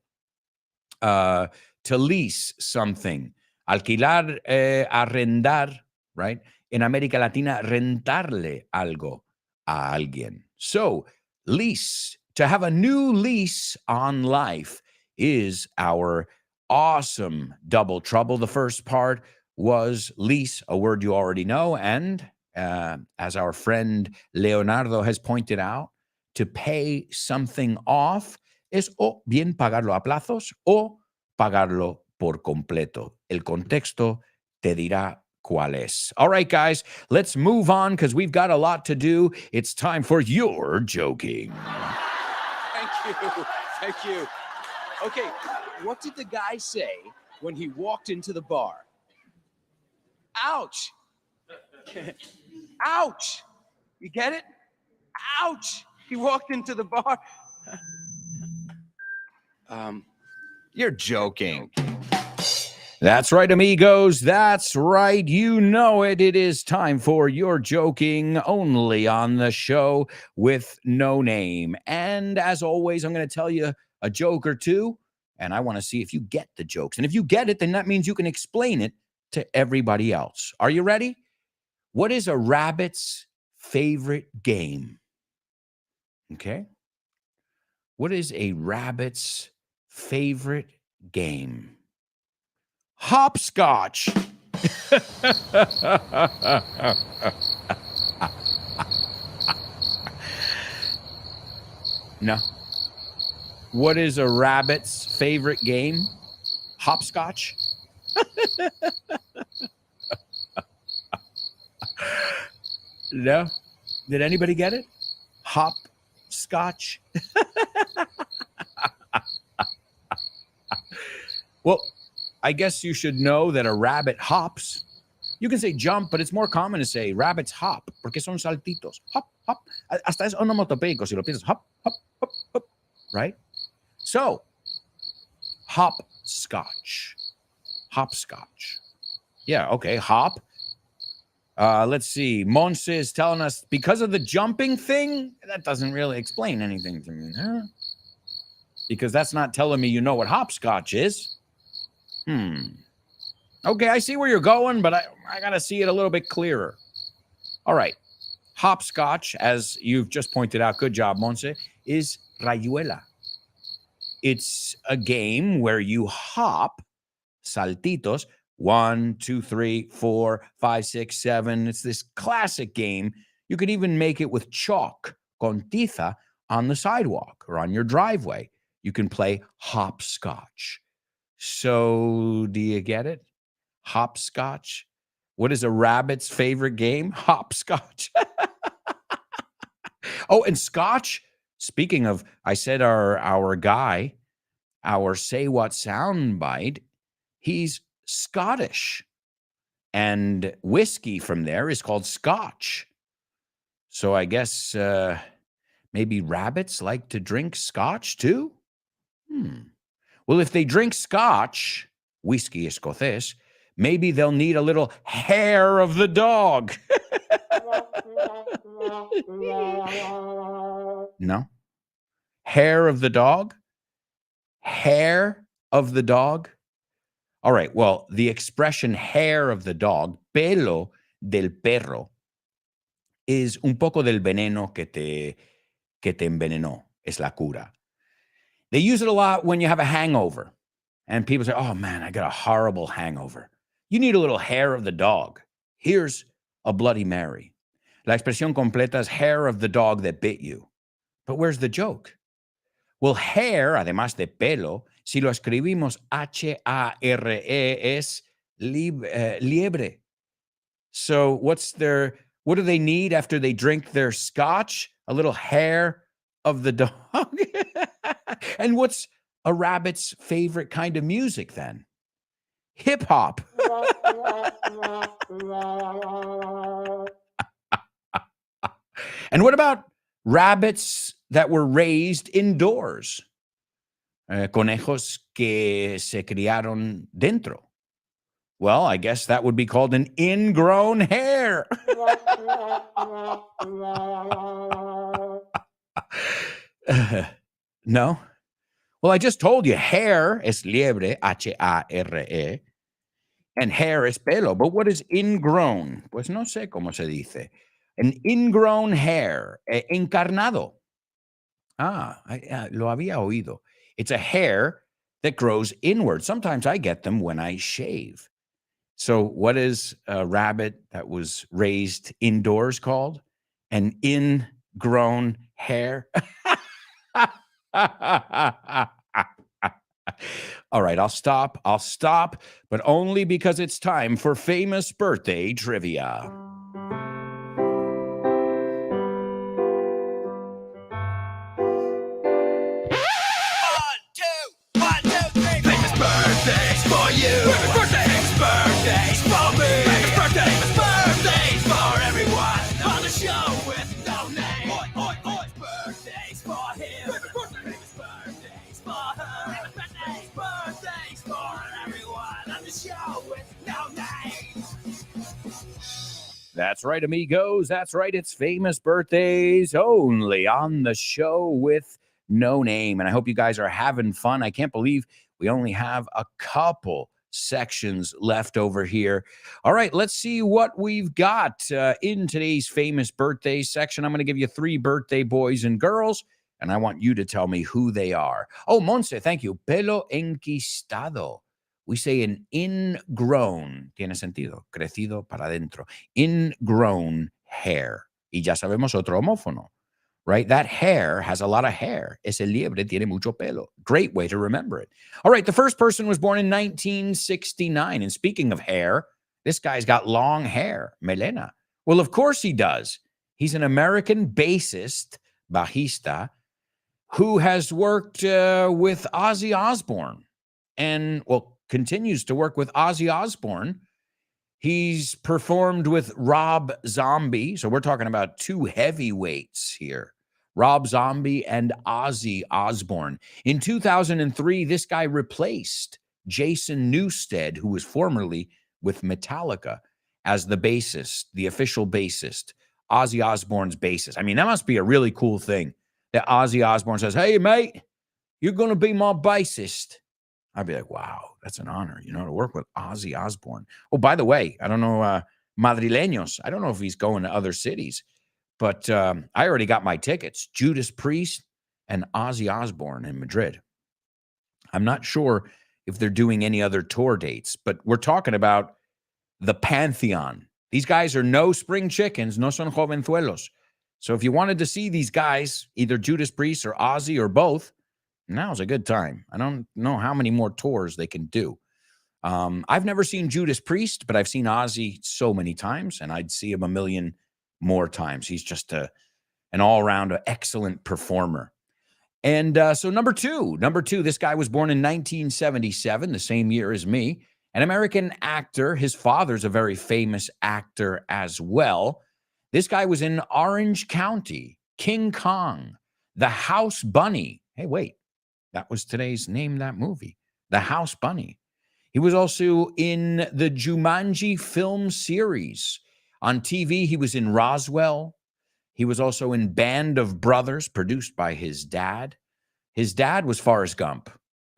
To lease something. Alquilar, arrendar, right? En América Latina, rentarle algo a alguien. So, lease, to have a new lease on life is our awesome double trouble. The first part was lease, a word you already know. And as our friend Leonardo has pointed out, to pay something off es o bien pagarlo a plazos o pagarlo por completo. El contexto te dirá cuál es. All right, guys, let's move on because we've got a lot to do. It's time for Your Joking. Thank you. Thank you. Okay, what did the guy say when he walked into the bar? Ouch. Ouch. You get it? Ouch. He walked into the bar. You're joking. That's right, amigos. That's right. You know it. It is time for Your Joking, only on the show with no name. And as always, I'm going to tell you a joke or two, and I want to see if you get the jokes. And if you get it, then that means you can explain it to everybody else. Are you ready? What is a rabbit's favorite game? Okay. What is a rabbit's favorite game? Hopscotch. No. What is a rabbit's favorite game? Hopscotch. No. Did anybody get it? Hopscotch. Well, I guess you should know that a rabbit hops. You can say jump, but it's more common to say rabbits hop, porque son saltitos. Hop, hop. Hasta es onomatopeico si lo piensas. Hop, hop, hop, hop. Right? So, hopscotch. Hopscotch. Yeah, okay. Hop. Let's see. Monse is telling us because of the jumping thing, that doesn't really explain anything to me. Huh? Because that's not telling me you know what hopscotch is. Okay, I see where you're going, but I got to see it a little bit clearer. All right. Hopscotch, as you've just pointed out, good job, Monse, is rayuela. It's a game where you hop, saltitos, 1, 2, 3, 4, 5, 6, 7. It's this classic game. You could even make it with chalk, con tiza, on the sidewalk or on your driveway. You can play hopscotch. So do you get it? Hopscotch. What is a rabbit's favorite game? Hopscotch. Oh, and scotch. Speaking of, I said our guy, our Say What soundbite, he's Scottish. And whiskey from there is called scotch. So I guess maybe rabbits like to drink scotch too? Well, if they drink scotch, whiskey escocés, maybe they'll need a little hair of the dog. No? Hair of the dog? Hair of the dog? All right, well, the expression hair of the dog, pelo del perro, is un poco del veneno que te envenenó. Es la cura. They use it a lot when you have a hangover. And people say, oh man, I got a horrible hangover. You need a little hair of the dog. Here's a Bloody Mary. La expresión completa es hair of the dog that bit you. But where's the joke? Well, hair, además de pelo, si lo escribimos H-A-R-E, es liebre. So what do they need after they drink their scotch? A little hair of the dog. And what's a rabbit's favorite kind of music then? Hip hop. And what about rabbits that were raised indoors? Conejos que se criaron dentro. Well, I guess that would be called an ingrown hair. No? Well, I just told you hair es liebre, H-A-R-E, and hair es pelo. But what is ingrown? Pues no sé cómo se dice. An ingrown hair, encarnado. Lo había oído. It's a hair that grows inward. Sometimes I get them when I shave. So what is a rabbit that was raised indoors called? An ingrown hair. All right, I'll stop, but only because it's time for famous birthday trivia. One, two, three. Famous birthdays for you. Famous birthdays. Birthdays for me. Famous birthdays for everyone on the show with no name. Oi, oi, oi. Birthdays for him. Famous birthdays for her. Famous birthdays for everyone on the show with no name. That's right, amigos. That's right. It's famous birthdays only on the show with no name. And I hope you guys are having fun. I can't believe we only have a couple sections left over here. All right, let's see what we've got in today's famous birthday section. I'm going to give you 3 birthday boys and girls, and I want you to tell me who they are. Oh, Monse, thank you. Pelo enquistado. We say an ingrown, tiene sentido, crecido para adentro. Ingrown hair. Y ya sabemos otro homófono, right? That hair has a lot of hair. Ese liebre tiene mucho pelo. Great way to remember it. All right, the first person was born in 1969. And speaking of hair, this guy's got long hair, melena. Well, of course he does. He's an American bassist, bajista, who has worked with Ozzy Osbourne and, well, continues to work with Ozzy Osbourne. He's performed with Rob Zombie. So we're talking about 2 heavyweights here. Rob Zombie and Ozzy Osbourne. In 2003, this guy replaced Jason Newsted, who was formerly with Metallica, as the bassist, the official bassist, Ozzy Osbourne's bassist. I mean, that must be a really cool thing that Ozzy Osbourne says, hey, mate, you're going to be my bassist. I'd be like, wow, that's an honor, to work with Ozzy Osbourne. Oh, by the way, I don't know, Madrileños, I don't know if he's going to other cities, but I already got my tickets. Judas Priest and Ozzy Osbourne in Madrid. I'm not sure if they're doing any other tour dates, but we're talking about the Pantheon. These guys are no spring chickens, no son jovenzuelos. So if you wanted to see these guys, either Judas Priest or Ozzy or both, now's a good time. I don't know how many more tours they can do. I've never seen Judas Priest, but I've seen Ozzy so many times, and I'd see him a million more times. He's just an all-around excellent performer. And so number two, this guy was born in 1977, the same year as me, an American actor. His father's a very famous actor as well. This guy was in Orange County, King Kong, The House Bunny. Hey, wait, that was today's Name That Movie, The House Bunny. He was also in the Jumanji film series. On TV, he was in Roswell. He was also in Band of Brothers, produced by his dad. His dad was Forrest Gump.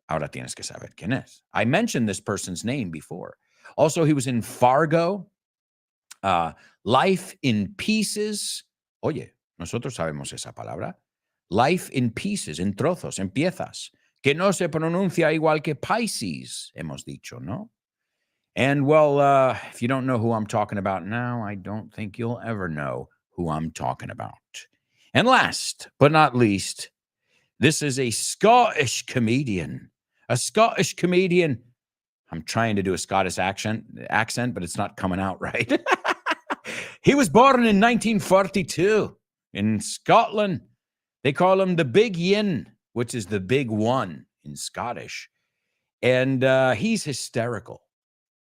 Ahora tienes que saber quién es. I mentioned this person's name before. Also, he was in Fargo, Life in Pieces. Oye, nosotros sabemos esa palabra. Life in Pieces, en trozos, en piezas, que no se pronuncia igual que Pisces, hemos dicho, ¿no? And, well, if you don't know who I'm talking about now, I don't think you'll ever know who I'm talking about. And last but not least, this is a Scottish comedian. A Scottish comedian. I'm trying to do a Scottish accent, but it's not coming out right. He was born in 1942 in Scotland. They call him the Big Yin, which is the big one in Scottish. And he's hysterical.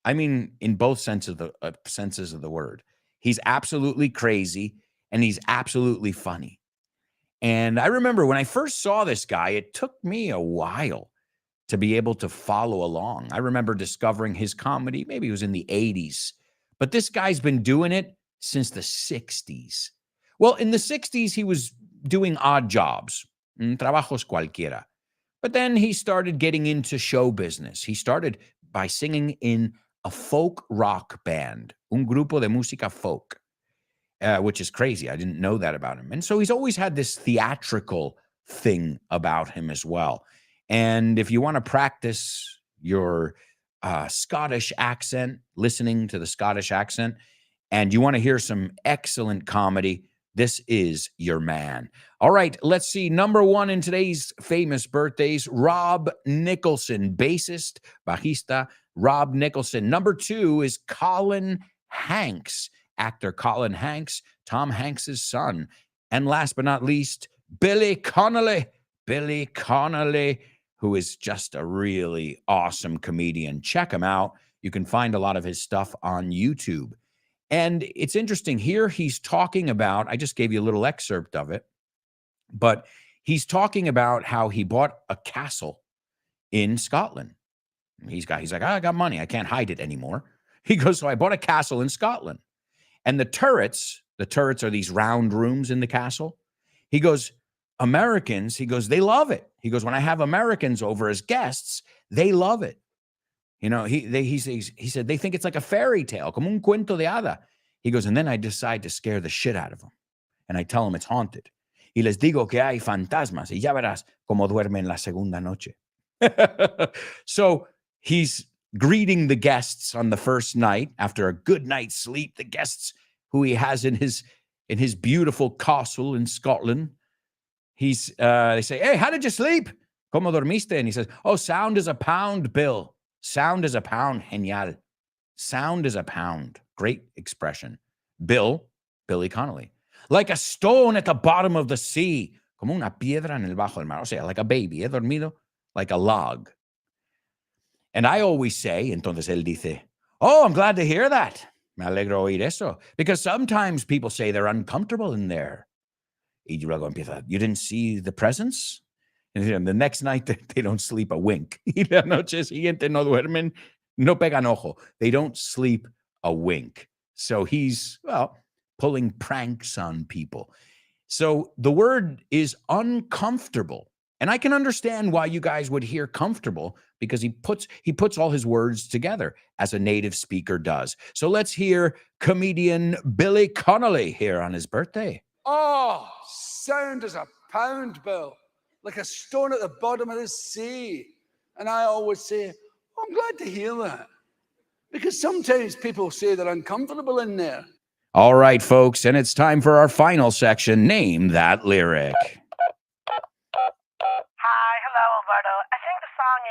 I mean, in both senses of the word. He's absolutely crazy, and he's absolutely funny. And I remember when I first saw this guy, it took me a while to be able to follow along. I remember discovering his comedy. Maybe it was in the 80s. But this guy's been doing it since the 60s. Well, in the 60s, he was doing odd jobs, trabajos cualquiera. But then he started getting into show business. He started by singing in a folk rock band, un grupo de música folk, which is crazy. I didn't know that about him. And so he's always had this theatrical thing about him as well. And if you want to practice your Scottish accent, listening to the Scottish accent, and you want to hear some excellent comedy, this is your man. All right, let's see. Number one in today's famous birthdays, Rob Nicholson, bassist, bajista, Rob Nicholson. Number two is Colin Hanks, actor Colin Hanks, Tom Hanks's son. And last but not least, Billy Connolly, who is just a really awesome comedian. Check him out. You can find a lot of his stuff on YouTube. And it's interesting here, he's talking about, I just gave you a little excerpt of it, but he's talking about how he bought a castle in Scotland. He's like, I got money. I can't hide it anymore. He goes, so I bought a castle in Scotland. And the turrets are these round rooms in the castle. He goes, Americans, he goes, they love it. He goes, when I have Americans over as guests, they love it. You know, he said, they think it's like a fairy tale, como un cuento de hada. He goes, and then I decide to scare the shit out of them. And I tell them it's haunted. Y les digo que hay fantasmas. Y ya verás cómo duermen la segunda noche. So he's greeting the guests on the first night after a good night's sleep. The guests who he has in his beautiful castle in Scotland. They say, hey, how did you sleep? ¿Cómo dormiste? And he says, oh, sound as a pound, Bill. Sound as a pound, genial. Sound as a pound. Great expression. Billy Connolly. Like a stone at the bottom of the sea. Como una piedra en el bajo del mar. O sea, like a baby. He dormido like a log. And I always say, entonces él dice, oh, I'm glad to hear that. Me alegro oír eso. Because sometimes people say they're uncomfortable in there. Y luego empieza, you didn't see the presence? And the next night, they don't sleep a wink. Y la noche siguiente no duermen, no pegan ojo. They don't sleep a wink. So he's, well, pulling pranks on people. So the word is uncomfortable. And I can understand why you guys would hear comfortable, because he puts all his words together as a native speaker does. So let's hear comedian Billy Connolly here on his birthday. Oh, sound as a pound, Bill. Like a stone at the bottom of the sea. And I always say, oh, I'm glad to hear that. Because sometimes people say they're uncomfortable in there. All right, folks, and it's time for our final section, Name That Lyric. Hi, hello, Alberto. I think the song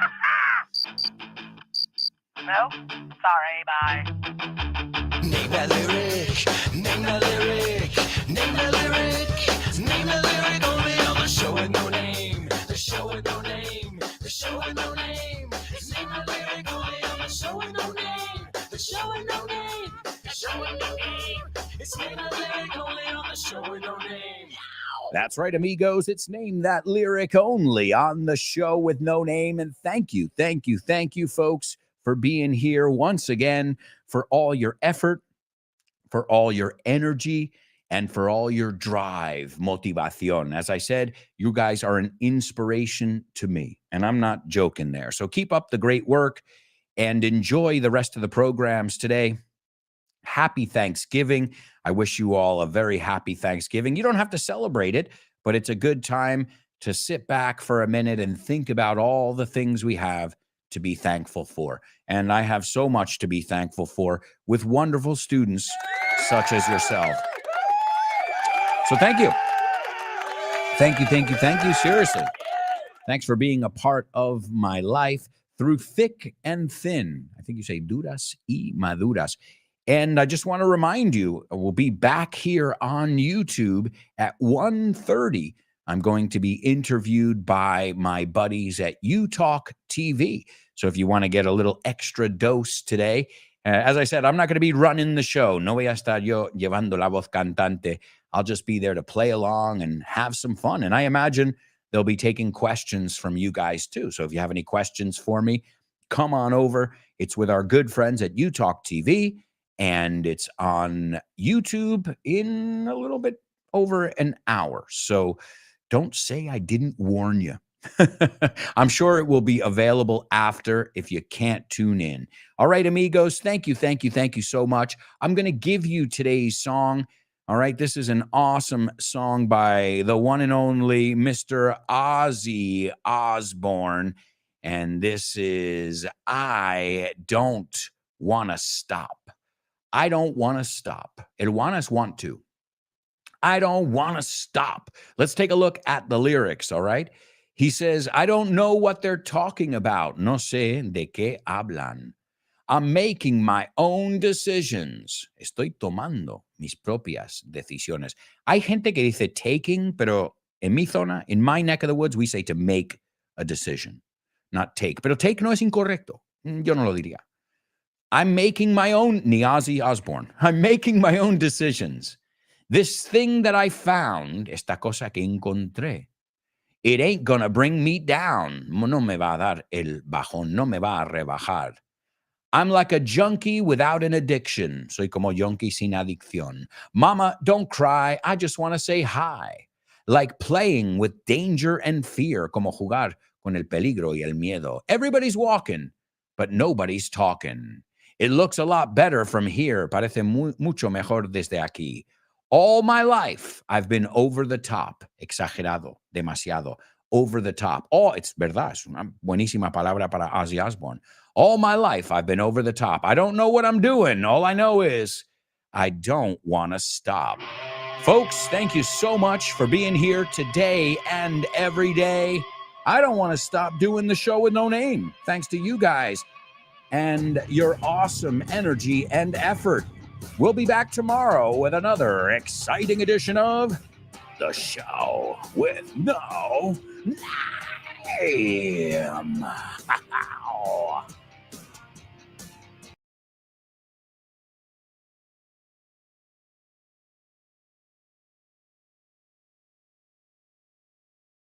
is... No? Sorry, bye. Name that lyric, name that lyric, name that lyric, name that lyric only on the show with no name. The show with no name, the show with no name. It's name that lyric only on the show with no name. The show with no name, the show with no name. It's name that lyric only on the show with no name. That's right, amigos. It's Name That Lyric only on the show with no name. And thank you, folks, for being here once again, for all your effort, for all your energy, and for all your drive, motivación. As I said, you guys are an inspiration to me, and I'm not joking there. So keep up the great work and enjoy the rest of the programs today. Happy Thanksgiving. I wish you all a very happy Thanksgiving. You don't have to celebrate it, but it's a good time to sit back for a minute and think about all the things we have to be thankful for. And I have so much to be thankful for with wonderful students such as yourself. So thank you. Thank you. Seriously. Thanks for being a part of my life through thick and thin. I think you say duras y maduras. And I just want to remind you, we'll be back here on YouTube at 1:30. I'm going to be interviewed by my buddies at UTalk TV. So if you want to get a little extra dose today, as I said, I'm not going to be running the show. No voy a estar yo llevando la voz cantante. I'll just be there to play along and have some fun. And I imagine they'll be taking questions from you guys too. So if you have any questions for me, come on over. It's with our good friends at UTalk TV. And it's on YouTube in a little bit over an hour. So don't say I didn't warn you. I'm sure it will be available after if you can't tune in. All right, amigos, thank you so much. I'm going to give you today's song. All right, this is an awesome song by the one and only Mr. Ozzy Osbourne. And this is I Don't Want to Stop. I don't want to stop. Hermanas want to. I don't want to stop. Let's take a look at the lyrics, all right? He says, I don't know what they're talking about. No sé de qué hablan. I'm making my own decisions. Estoy tomando mis propias decisiones. Hay gente que dice taking, pero en mi zona, in my neck of the woods, we say to make a decision, not take. Pero take no es incorrecto. Yo no lo diría. I'm making my own, ni Ozzy Osbourne. I'm making my own decisions. This thing that I found, esta cosa que encontré, it ain't gonna bring me down. No me va a dar el bajón, no me va a rebajar. I'm like a junkie without an addiction. Soy como junkie sin adicción. Mama, don't cry. I just want to say hi. Like playing with danger and fear, como jugar con el peligro y el miedo. Everybody's walking, but nobody's talking. It looks a lot better from here. Parece mucho mejor desde aquí. All my life, I've been over the top. Exagerado, demasiado. Over the top. Oh, it's verdad. Es una buenísima palabra para Ozzy Osbourne. All my life, I've been over the top. I don't know what I'm doing. All I know is I don't want to stop. Folks, thank you so much for being here today and every day. I don't want to stop doing the show with no name. Thanks to you guys and your awesome energy and effort. We'll be back tomorrow with another exciting edition of The Show with No Name.